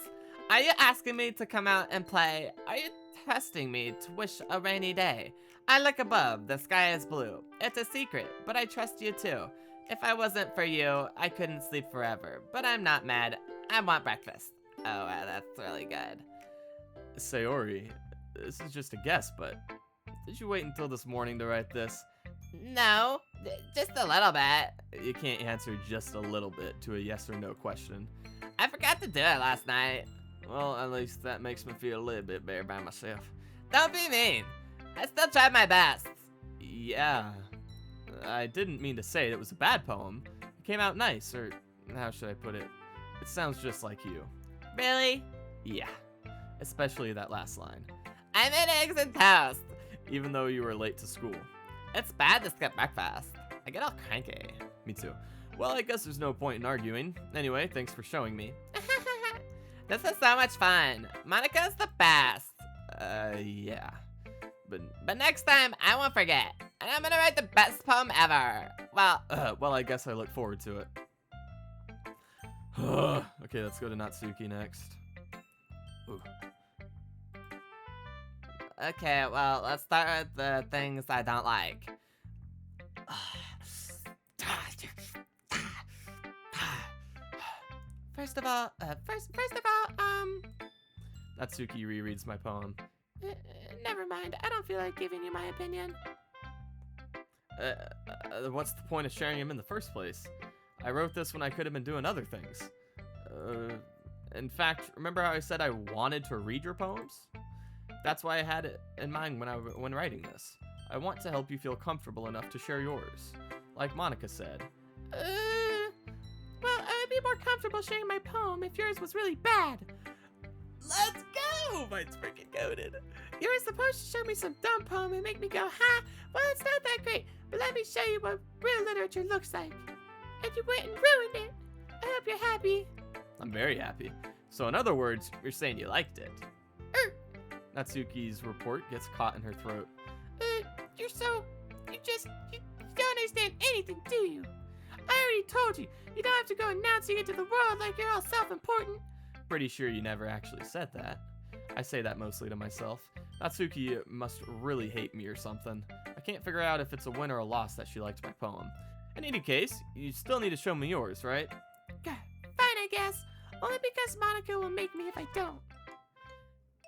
B: Are you asking me to come out and play? Are you testing me to wish a rainy day? I look above, the sky is blue. It's a secret, but I trust you too. If I wasn't for you, I couldn't sleep forever. But I'm not mad. I want breakfast. Oh, wow, that's really good.
A: Sayori, this is just a guess, but did you wait until this morning to write this?
B: No, just a little bit.
A: You can't answer just a little bit to a yes or no question.
B: I forgot to do it last night.
A: Well, at least that makes me feel a little bit better by myself.
B: Don't be mean. I still tried my best.
A: Yeah, I didn't mean to say it was a bad poem. It came out nice, or how should I put it? It sounds just like you.
B: Really?
A: Yeah, especially that last line.
B: I made eggs and toast.
A: Even though you were late to school.
B: It's bad to skip breakfast. I get all cranky.
A: Me too. Well, I guess there's no point in arguing. Anyway, thanks for showing me.
B: This is so much fun. Monica's the best.
A: Yeah.
B: But next time, I won't forget. And I'm gonna write the best poem ever.
A: Well, I guess I look forward to it. Okay, let's go to Natsuki next. Ooh.
B: Okay, well, let's start with the things I don't like. First of all,
A: Natsuki rereads my poem.
C: Never mind. I don't feel like giving you my opinion.
A: What's the point of sharing him in the first place? I wrote this when I could have been doing other things. In fact, remember how I said I wanted to read your poems? That's why I had it in mind when writing this. I want to help you feel comfortable enough to share yours. Like Monica said.
C: Well, I'd be more comfortable sharing my poem if yours was really bad.
B: let's go! Mine's freaking goated.
C: You were supposed to show me some dumb poem and make me go, ha, well, it's not that great, but let me show you what real literature looks like. And you went and ruined it. I hope you're happy.
A: I'm very happy. So in other words, you're saying you liked it. Natsuki's report gets caught in her throat.
C: You don't understand anything, do you? I already told you, you don't have to go announcing it to the world like you're all self-important.
A: Pretty sure you never actually said that. I say that mostly to myself. Natsuki must really hate me or something. I can't figure out if it's a win or a loss that she liked my poem. In any case, you still need to show me yours, right?
C: Fine, I guess. Only because Monica will make me if I don't.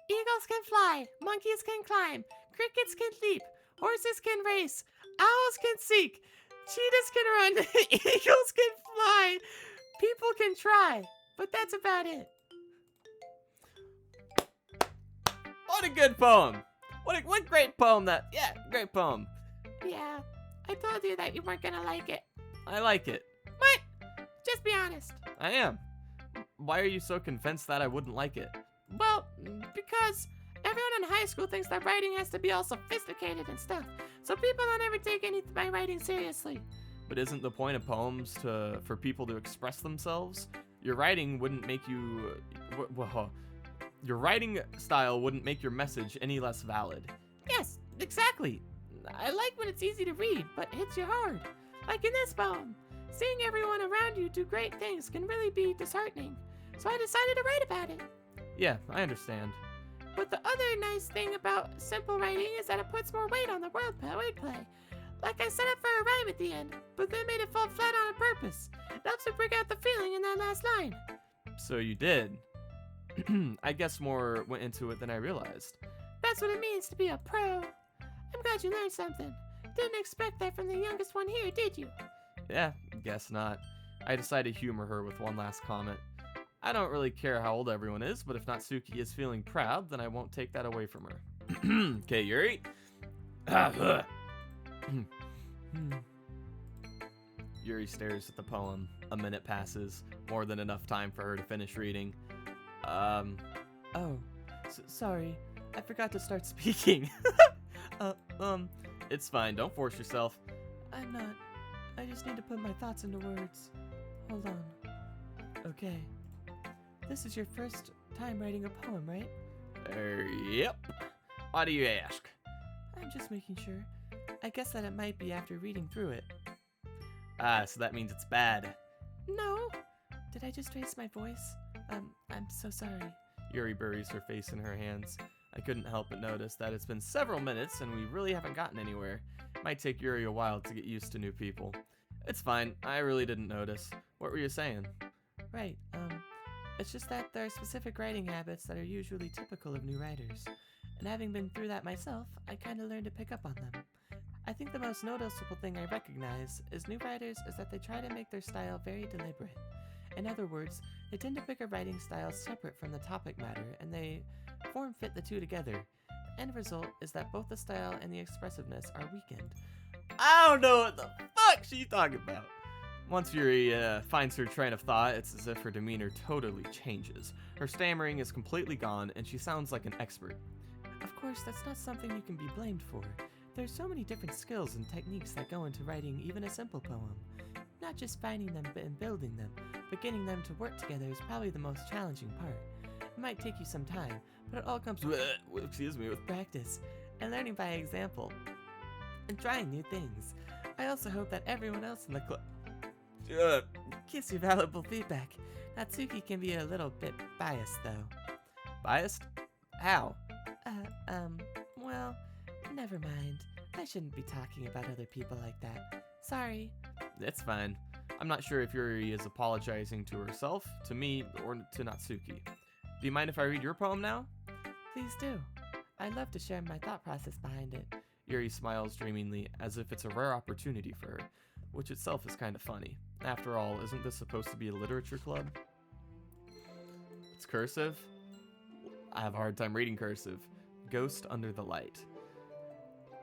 C: Eagles can fly, monkeys can climb, crickets can leap, horses can race, owls can seek, cheetahs can run, eagles can fly, people can try, but that's about it.
A: What a good poem! What great poem that... Yeah, great poem.
C: Yeah, I told you that you weren't gonna like it.
A: I like it.
C: What? Just be honest.
A: I am. Why are you so convinced that I wouldn't like it?
C: Well, because everyone in high school thinks that writing has to be all sophisticated and stuff, so people don't ever take my writing seriously.
A: But isn't the point of poems for people to express themselves? Your writing wouldn't make you... Well, your writing style wouldn't make your message any less valid.
C: Yes, exactly. I like when it's easy to read, but hits you hard. Like in this poem. Seeing everyone around you do great things can really be disheartening, so I decided to write about it.
A: Yeah, I understand.
C: But the other nice thing about simple writing is that it puts more weight on the wordplay. Like I set up for a rhyme at the end, but then made it fall flat on purpose. It helps to bring out the feeling in that last line.
A: So you did. I guess more went into it than I realized.
C: That's what it means to be a pro. I'm glad you learned something. Didn't expect that from the youngest one here, did you?
A: Yeah, guess not. I decided to humor her with one last comment. I don't really care how old everyone is, but if Natsuki is feeling proud, then I won't take that away from her. Okay, Yuri. Yuri stares at the poem. A minute passes, more than enough time for her to finish reading. Sorry. I forgot to start speaking. It's fine. Don't force yourself.
C: I'm not. I just need to put my thoughts into words. Hold on. Okay. This is your first time writing a poem, right?
A: Yep. Why do you ask?
C: I'm just making sure. I guess that it might be after reading through it.
A: So that means it's bad.
C: No. Did I just raise my voice? I'm so sorry.
A: Yuri buries her face in her hands. I couldn't help but notice that it's been several minutes and we really haven't gotten anywhere. It might take Yuri a while to get used to new people. It's fine, I really didn't notice. What were you saying?
C: Right, it's just that there are specific writing habits that are usually typical of new writers. And having been through that myself, I kinda learned to pick up on them. I think the most noticeable thing I recognize is new writers is that they try to make their style very deliberate. In other words, they tend to pick a writing style separate from the topic matter, and they form-fit the two together. The end result is that both the style and the expressiveness are weakened.
A: I don't know what the fuck she's talking about. Once Yuri finds her train of thought, it's as if her demeanor totally changes. Her stammering is completely gone, and she sounds like an expert.
C: Of course, that's not something you can be blamed for. There's so many different skills and techniques that go into writing even a simple poem. Not just finding them and building them, but getting them to work together is probably the most challenging part. It might take you some time, but it all comes with practice and learning by example and trying new things. I also hope that everyone else in the club gives you valuable feedback. Natsuki can be a little bit biased though.
A: Biased? How?
C: Well, never mind. I shouldn't be talking about other people like that. Sorry.
A: It's fine. I'm not sure if Yuri is apologizing to herself, to me, or to Natsuki. Do you mind if I read your poem now?
C: Please do. I'd love to share my thought process behind it.
A: Yuri smiles dreamingly, as if it's a rare opportunity for her, which itself is kind of funny. After all, isn't this supposed to be a literature club? It's cursive? I have a hard time reading cursive. Ghost under the light.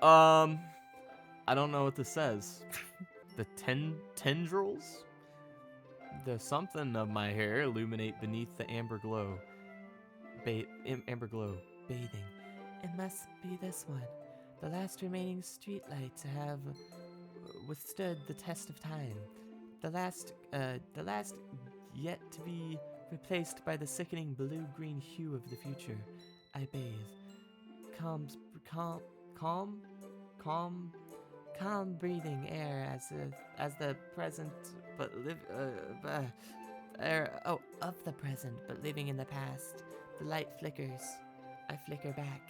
A: I don't know what this says. The tendrils? The something of my hair illuminate beneath the amber glow. Amber glow.
C: Bathing. It must be this one. The last remaining streetlight to have withstood the test of time. The last yet to be replaced by the sickening blue-green hue of the future. I bathe. Calm breathing air as the present, but of the present, but living in the past. The light flickers. I flicker back.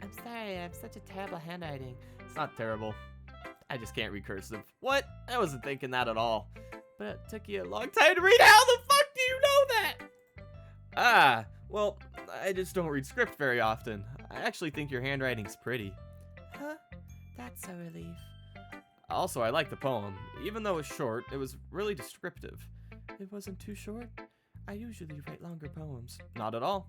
C: I'm sorry, I have such a terrible handwriting.
A: It's not terrible. I just can't read cursive. What? I wasn't thinking that at all.
C: But it took you a long time to read. How the fuck do you know that?
A: Ah, well, I just don't read script very often. I actually think your handwriting's pretty.
C: Huh? That's a relief.
A: Also, I like the poem. Even though it's short, it was really descriptive.
C: It wasn't too short? I usually write longer poems.
A: Not at all.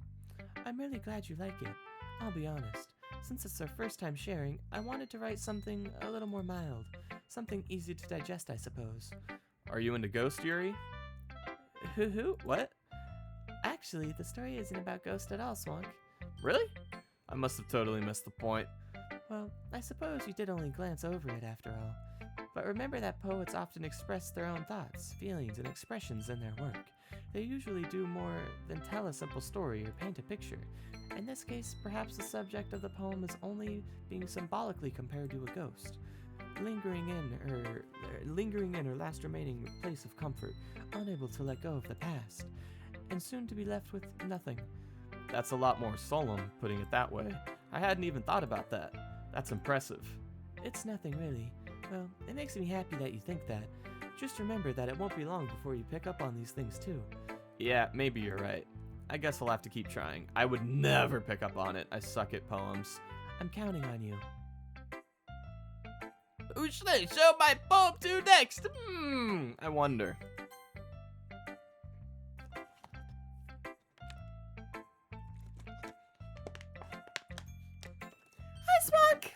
C: I'm really glad you like it. I'll be honest. Since it's our first time sharing, I wanted to write something a little more mild. Something easy to digest, I suppose.
A: Are you into Ghost, Yuri?
C: Who?
A: What?
C: Actually, the story isn't about Ghost at all, Swank.
A: Really? I must have totally missed the point.
C: Well, I suppose you did only glance over it after all. But remember that poets often express their own thoughts, feelings, and expressions in their work. They usually do more than tell a simple story or paint a picture. In this case, perhaps the subject of the poem is only being symbolically compared to a ghost, lingering in her last remaining place of comfort, unable to let go of the past, and soon to be left with nothing.
A: That's a lot more solemn, putting it that way. I hadn't even thought about that. That's impressive.
C: It's nothing really. Well, it makes me happy that you think that. Just remember that it won't be long before you pick up on these things too.
A: Yeah, maybe you're right. I guess I'll have to keep trying. I would never pick up on it. I suck at poems.
C: I'm counting on you.
A: Who should I show my poem to next? I wonder.
C: Hi, Swank!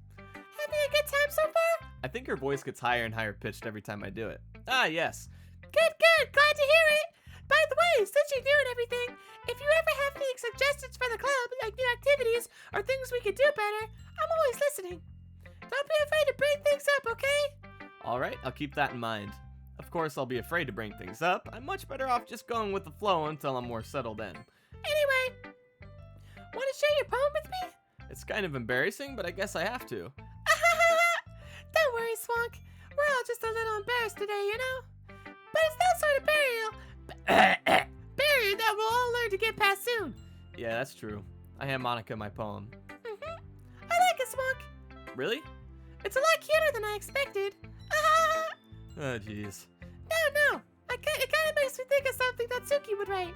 C: Having a good time so far?
A: I think her voice gets higher and higher pitched every time I do it. Ah, yes.
C: Good. Glad to hear it. By the way, since you're doing everything, if you ever have any suggestions for the club, like new activities or things we could do better, I'm always listening. Don't be afraid to bring things up, okay?
A: Alright, I'll keep that in mind. Of course, I'll be afraid to bring things up. I'm much better off just going with the flow until I'm more settled in.
C: Anyway, want to share your poem with me?
A: It's kind of embarrassing, but I guess I have to.
C: Don't worry, Swank. We're all just a little embarrassed today, you know? But it's that sort of barrier that we'll all learn to get past soon.
A: Yeah, that's true. I hand Monica my poem.
C: I like it, Swunk.
A: Really?
C: It's a lot cuter than I expected.
A: Oh, jeez.
C: No. It kind of makes me think of something that Suki would write.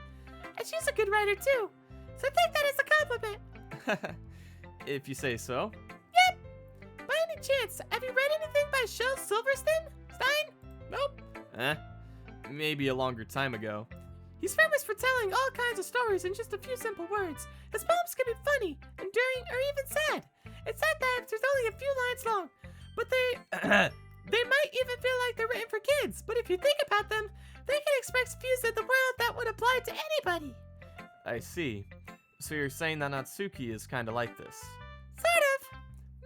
C: And she's a good writer, too. So take that as a compliment.
A: If you say so.
C: Yep. By any chance, have you read anything by Shel Silverstein? Nope.
A: Maybe a longer time ago.
C: He's famous for telling all kinds of stories in just a few simple words. His poems can be funny, enduring, or even sad. It's sad that there's only a few lines long, but they might even feel like they're written for kids. But if you think about them, they can express views of the world that would apply to anybody.
A: I see. So you're saying that Natsuki is kind of like this?
C: Sort of.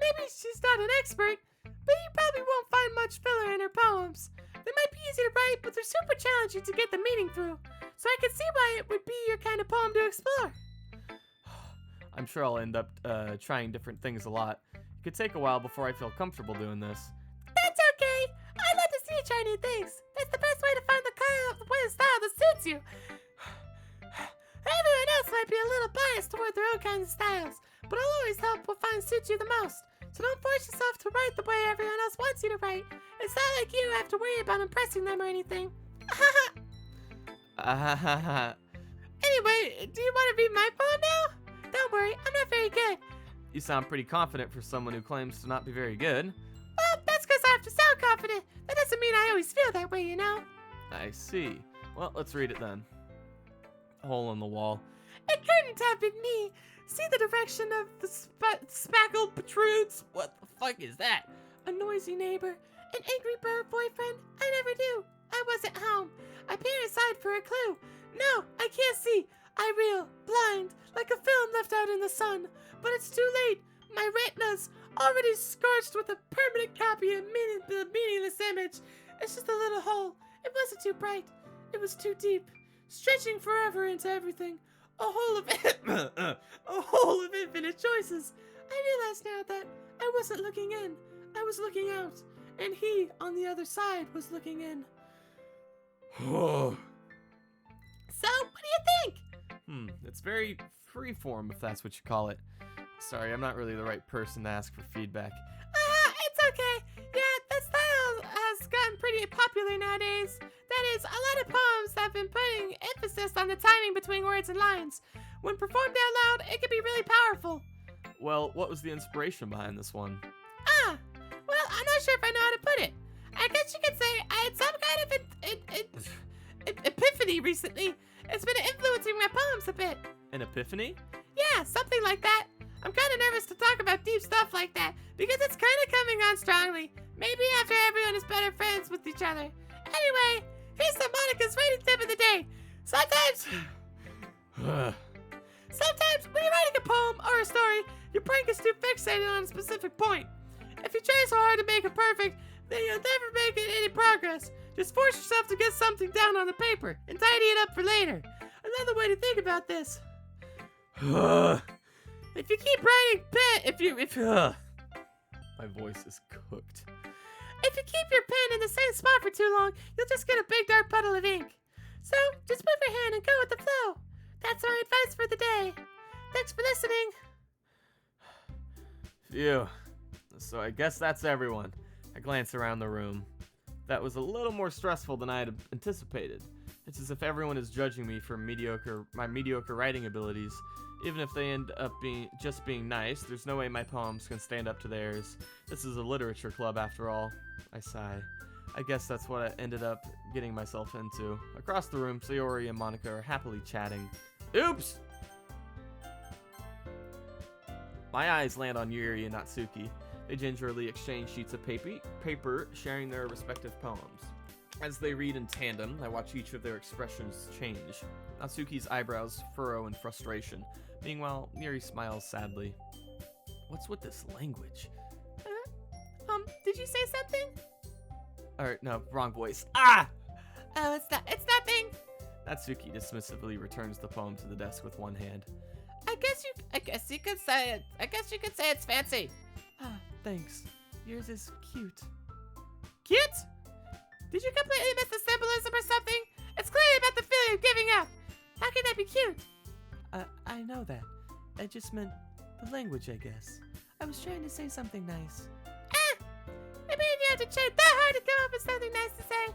C: Maybe she's not an expert, but you probably won't find much filler in her poems. They might be easy to write, but they're super challenging to get the meaning through. So I can see why it would be your kind of poem to explore.
A: I'm sure I'll end up trying different things a lot. It could take a while before I feel comfortable doing this.
C: That's okay. I love to see you try new things. That's the best way to find the kind of style that suits you. Everyone else might be a little biased toward their own kinds of styles, but I'll always help what suits you the most. So don't force yourself to write the way everyone else wants you to write. It's not like you have to worry about impressing them or anything. Anyway, do you want to read my poem now? Don't worry, I'm not very good.
A: You sound pretty confident for someone who claims to not be very good.
C: Well, that's because I have to sound confident. That doesn't mean I always feel that way, you know?
A: I see. Well, let's read it then. Hole in the wall.
C: It couldn't have been me. See the direction of the spackle protrudes?
B: What the fuck is that?
C: A noisy neighbor. An angry bird boyfriend. I never knew. I wasn't home. I peered aside for a clue. No, I can't see. I reel, blind, like a film left out in the sun. But it's too late. My retina's already scorched with a permanent copy of the meaningless image. It's just a little hole. It wasn't too bright. It was too deep, stretching forever into everything. A hole of infinite choices. I realize now that I wasn't looking in. I was looking out, and he on the other side was looking in. So, what do you think?
A: It's very freeform, if that's what you call it. Sorry, I'm not really the right person to ask for feedback.
C: It's okay. Yeah, the style has gotten pretty popular nowadays. That is, a lot of poems have been putting emphasis on the timing between words and lines. When performed out loud, it can be really powerful.
A: Well, what was the inspiration behind this one?
C: Well, I'm not sure if I know how to put it. I guess you could say I had some kind of epiphany recently. It's been influencing my poems a bit.
A: An epiphany?
C: Yeah, something like that. I'm kind of nervous to talk about deep stuff like that because it's kind of coming on strongly. Maybe after everyone is better friends with each other. Anyway, here's some Monica's writing tip of the day. Sometimes when you're writing a poem or a story, your brain gets too fixated on a specific point. If you try so hard to make it perfect, then you'll never make any progress. Just force yourself to get something down on the paper and tidy it up for later. Another way to think about this. If you keep writing
A: My voice is cooked.
C: If you keep your pen in the same spot for too long, you'll just get a big dark puddle of ink. So, just move your hand and go with the flow. That's our advice for the day. Thanks for listening.
A: Phew. So I guess that's everyone. I glance around the room. That was a little more stressful than I had anticipated. It's as if everyone is judging me for my mediocre writing abilities. Even if they end up being nice, there's no way my poems can stand up to theirs. This is a literature club after all. I sigh. I guess that's what I ended up getting myself into. Across the room, Sayori and Monica are happily chatting. Oops! My eyes land on Yuri and Natsuki. They gingerly exchange sheets of paper, sharing their respective poems. As they read in tandem, I watch each of their expressions change. Natsuki's eyebrows furrow in frustration. Meanwhile, Yuri smiles sadly. What's with this language?
C: Did you say something?
A: No, wrong voice.
C: Oh, it's nothing.
A: Natsuki dismissively returns the poem to the desk with one hand.
C: I guess you could say it. I guess you could say it's fancy.
A: Thanks. Yours is cute.
C: Cute? Did you completely miss the symbolism or something? It's clearly about the feeling of giving up. How can that be cute?
A: I know that. I just meant the language, I guess. I was trying to say something nice.
C: I mean, you have to try that hard to come up with something nice to say.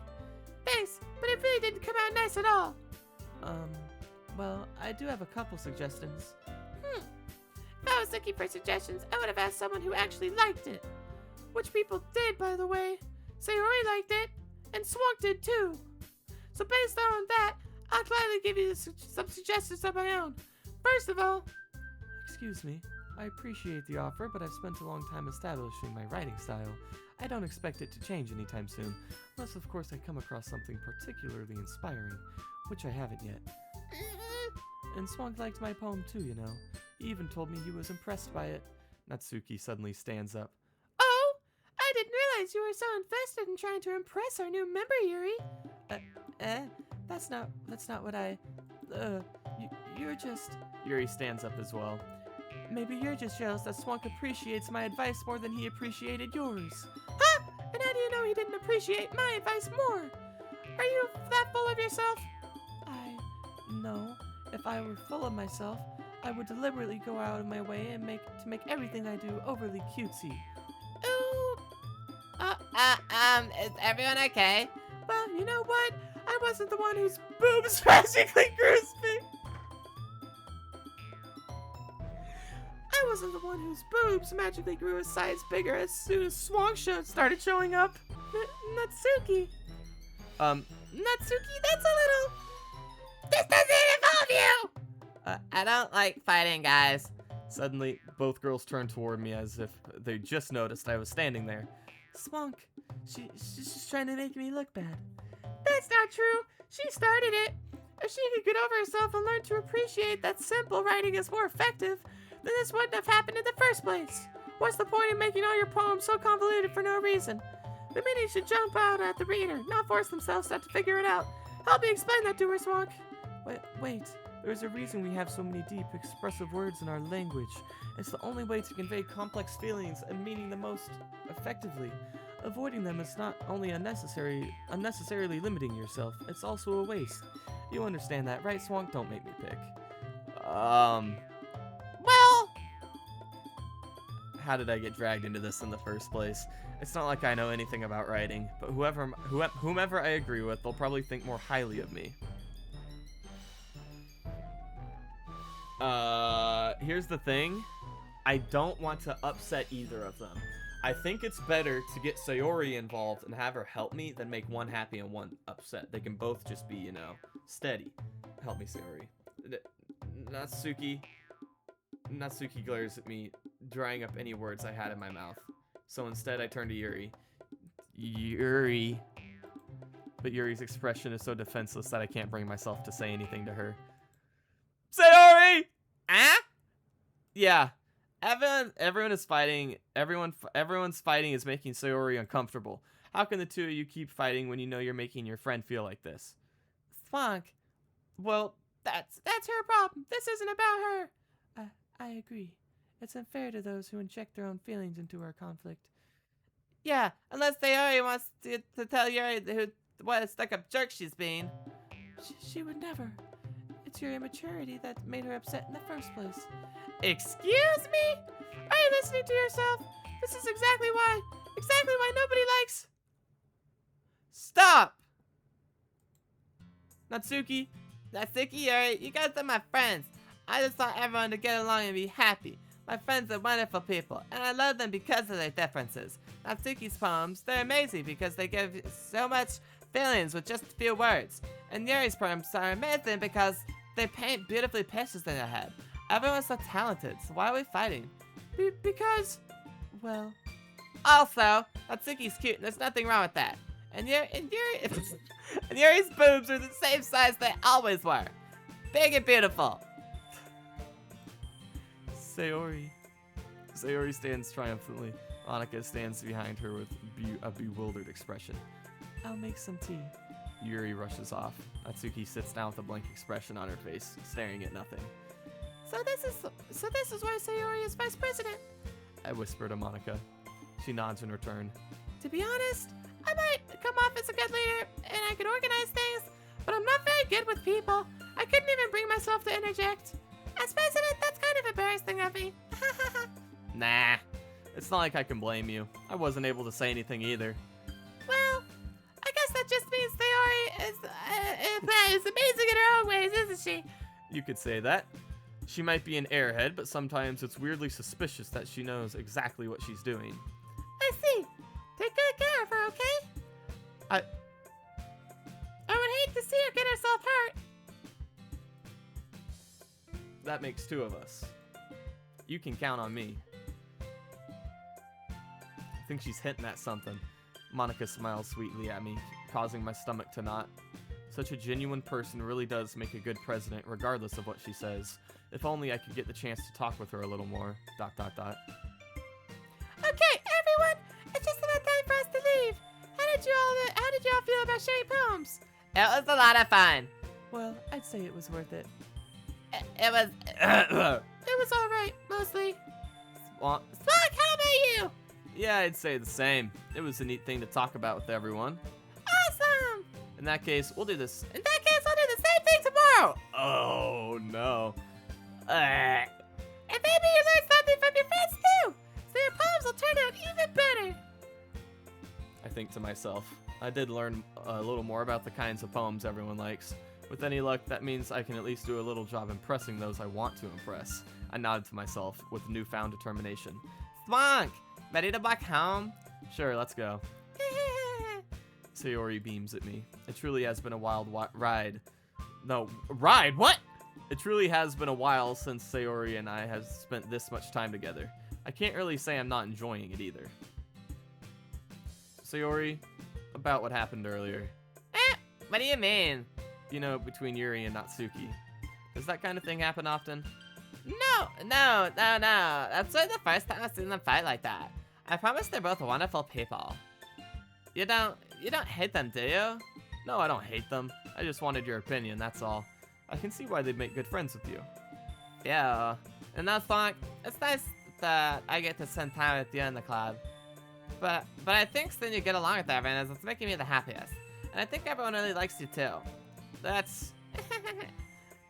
C: Thanks, but it really didn't come out nice at all.
A: Well, I do have a couple suggestions.
C: If I was looking for suggestions, I would have asked someone who actually liked it. Which people did, by the way. Sayori liked it, and Swank did too. So based on that, I'll gladly give you some suggestions of my own. First of all,
A: Excuse me. I appreciate the offer, but I've spent a long time establishing my writing style. I don't expect it to change anytime soon, unless of course I come across something particularly inspiring, which I haven't yet. And Swank liked my poem too, you know. He even told me he was impressed by it. Natsuki suddenly stands up.
C: oh, I didn't realize you were so invested in trying to impress our new member, Yuri.
A: That's not what I... you're just... Yuri stands up as well. Maybe you're just jealous that Swank appreciates my advice more than he appreciated yours.
C: Huh? And how do you know he didn't appreciate my advice more? Are you that full of yourself?
A: No. If I were full of myself, I would deliberately go out of my way and make everything I do overly cutesy.
C: Ooh.
B: Is everyone okay?
C: Well, you know what? I wasn't the one whose boobs magically grew as big. I wasn't the one whose boobs magically grew a size bigger as soon as Swank started showing up. Natsuki. Natsuki, that's a little... This doesn't involve you!
B: I don't like fighting, guys.
A: Suddenly, both girls turn toward me as if they just noticed I was standing there. Swank, she's just trying to make me look bad.
C: That's not true. She started it. If she could get over herself and learn to appreciate that simple writing is more effective, then this wouldn't have happened in the first place. What's the point in making all your poems so convoluted for no reason? The meaning should jump out at the reader, not force themselves to have to figure it out. Help me explain that to her, Swank.
A: Wait. There's a reason we have so many deep, expressive words in our language. It's the only way to convey complex feelings and meaning the most effectively. Avoiding them is not only unnecessarily limiting yourself, it's also a waste. You understand that, right, Swank? Don't make me pick.
C: Well...
A: How did I get dragged into this in the first place? It's not like I know anything about writing, but whomever I agree with, they'll probably think more highly of me. Here's the thing. I don't want to upset either of them. I think it's better to get Sayori involved and have her help me than make one happy and one upset. They can both just be, you know, steady. Help me, Sayori. Natsuki glares at me, drying up any words I had in my mouth. So instead I turn to Yuri. Yuri. But Yuri's expression is so defenseless that I can't bring myself to say anything to her. Sayori! Yeah. Everyone's fighting is making Sayori uncomfortable. How can the two of you keep fighting when you know you're making your friend feel like this?
C: Swank.
A: Well,
C: That's her problem. This isn't about her.
A: I agree. It's unfair to those who inject their own feelings into our conflict.
B: Yeah, unless Sayori wants to tell Yuri what a stuck-up jerk she's being.
A: She would never. It's your immaturity that made her upset in the first place.
C: Excuse me? Are you listening to yourself? This is exactly why nobody likes...
B: Stop! Natsuki, Yuri, you guys are my friends. I just want everyone to get along and be happy. My friends are wonderful people, and I love them because of their differences. Natsuki's poems, they're amazing because they give so much feelings with just a few words. And Yuri's poems are amazing because they paint beautifully pictures in their head. Everyone's so talented, so why are we fighting?
C: Because...
B: Well... Also, Natsuki's cute, and there's nothing wrong with that. And Yuri's boobs are the same size they always were. Big and beautiful.
A: Sayori stands triumphantly. Monika stands behind her with a bewildered expression. I'll make some tea. Yuri rushes off. Natsuki sits down with a blank expression on her face, staring at nothing.
C: So this is why Sayori is vice president.
A: I whisper to Monika. She nods in return.
C: To be honest, I might come off as a good leader, and I could organize things, but I'm not very good with people. I couldn't even bring myself to interject. As president, that's kind of embarrassing of me.
A: Nah, it's not like I can blame you. I wasn't able to say anything either.
C: Well, I guess that just means Sayori is amazing in her own ways, isn't she?
A: You could say that. She might be an airhead, but sometimes it's weirdly suspicious that she knows exactly what she's doing.
C: I see. Take good care of her, okay? I would hate to see her get herself hurt.
A: That makes 2 of us. You can count on me. I think she's hinting at something. Monica smiles sweetly at me, causing my stomach to knot. Such a genuine person really does make a good president, regardless of what she says. If only I could get the chance to talk with her a little more. ...
C: Okay, everyone, it's just about time for us to leave. How did y'all feel about sharing poems?
B: It was a lot of fun.
A: Well, I'd say it was worth it.
B: It was...
C: It was alright, mostly.
A: Well,
C: Spock, how about you?
A: yeah, I'd say the same. It was a neat thing to talk about with everyone.
C: Awesome!
A: In that case, we'll do this.
C: In that case, I'll do the same thing tomorrow.
A: Oh, no.
C: And maybe you learned something from your friends too, so your poems will turn out even better.
A: I think to myself, I did learn a little more about the kinds of poems everyone likes. With any luck, that means I can at least do a little job impressing those I want to impress. I nodded to myself with newfound determination.
B: Swank, ready to walk home?
A: Sure, let's go. Sayori beams at me. It truly has been a wild ride. No, ride? What? It truly has been a while since Sayori and I have spent this much time together. I can't really say I'm not enjoying it either. Sayori, about what happened earlier.
B: What do you mean?
A: You know, between Yuri and Natsuki. Does that kind of thing happen often?
B: No. That's really the first time I've seen them fight like that. I promise they're both wonderful people. You don't hate them, do you?
A: No, I don't hate them. I just wanted your opinion, that's all. I can see why they'd make good friends with you.
B: Yeah. And that's like, it's nice that I get to spend time with you in the club. But I think seeing you get along with everyone is what's making me the happiest. And I think everyone really likes you too. That's...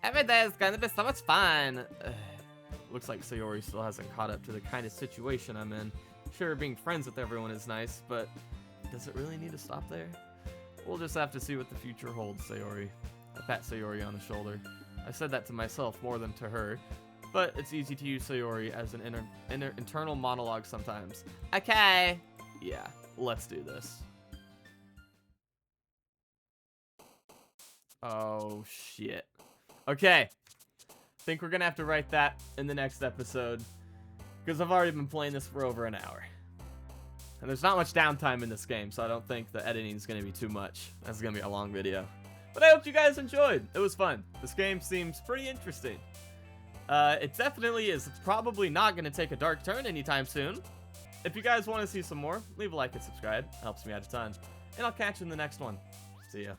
B: Every day is going to be so much fun.
A: Looks like Sayori still hasn't caught up to the kind of situation I'm in. Sure, being friends with everyone is nice, but does it really need to stop there? We'll just have to see what the future holds, Sayori. I pat Sayori on the shoulder. I said that to myself more than to her, but it's easy to use Sayori as an internal monologue sometimes.
B: Okay.
A: Yeah, let's do this. Oh, shit. Okay. Think we're gonna have to write that in the next episode, because I've already been playing this for over an hour. And there's not much downtime in this game, so I don't think the editing is going to be too much. That's going to be a long video. But I hope you guys enjoyed. It was fun. This game seems pretty interesting. It definitely is probably not going to take a dark turn anytime soon. If you guys want to see some more, leave a like and subscribe. It helps me out a ton. And I'll catch you in the next one. See ya.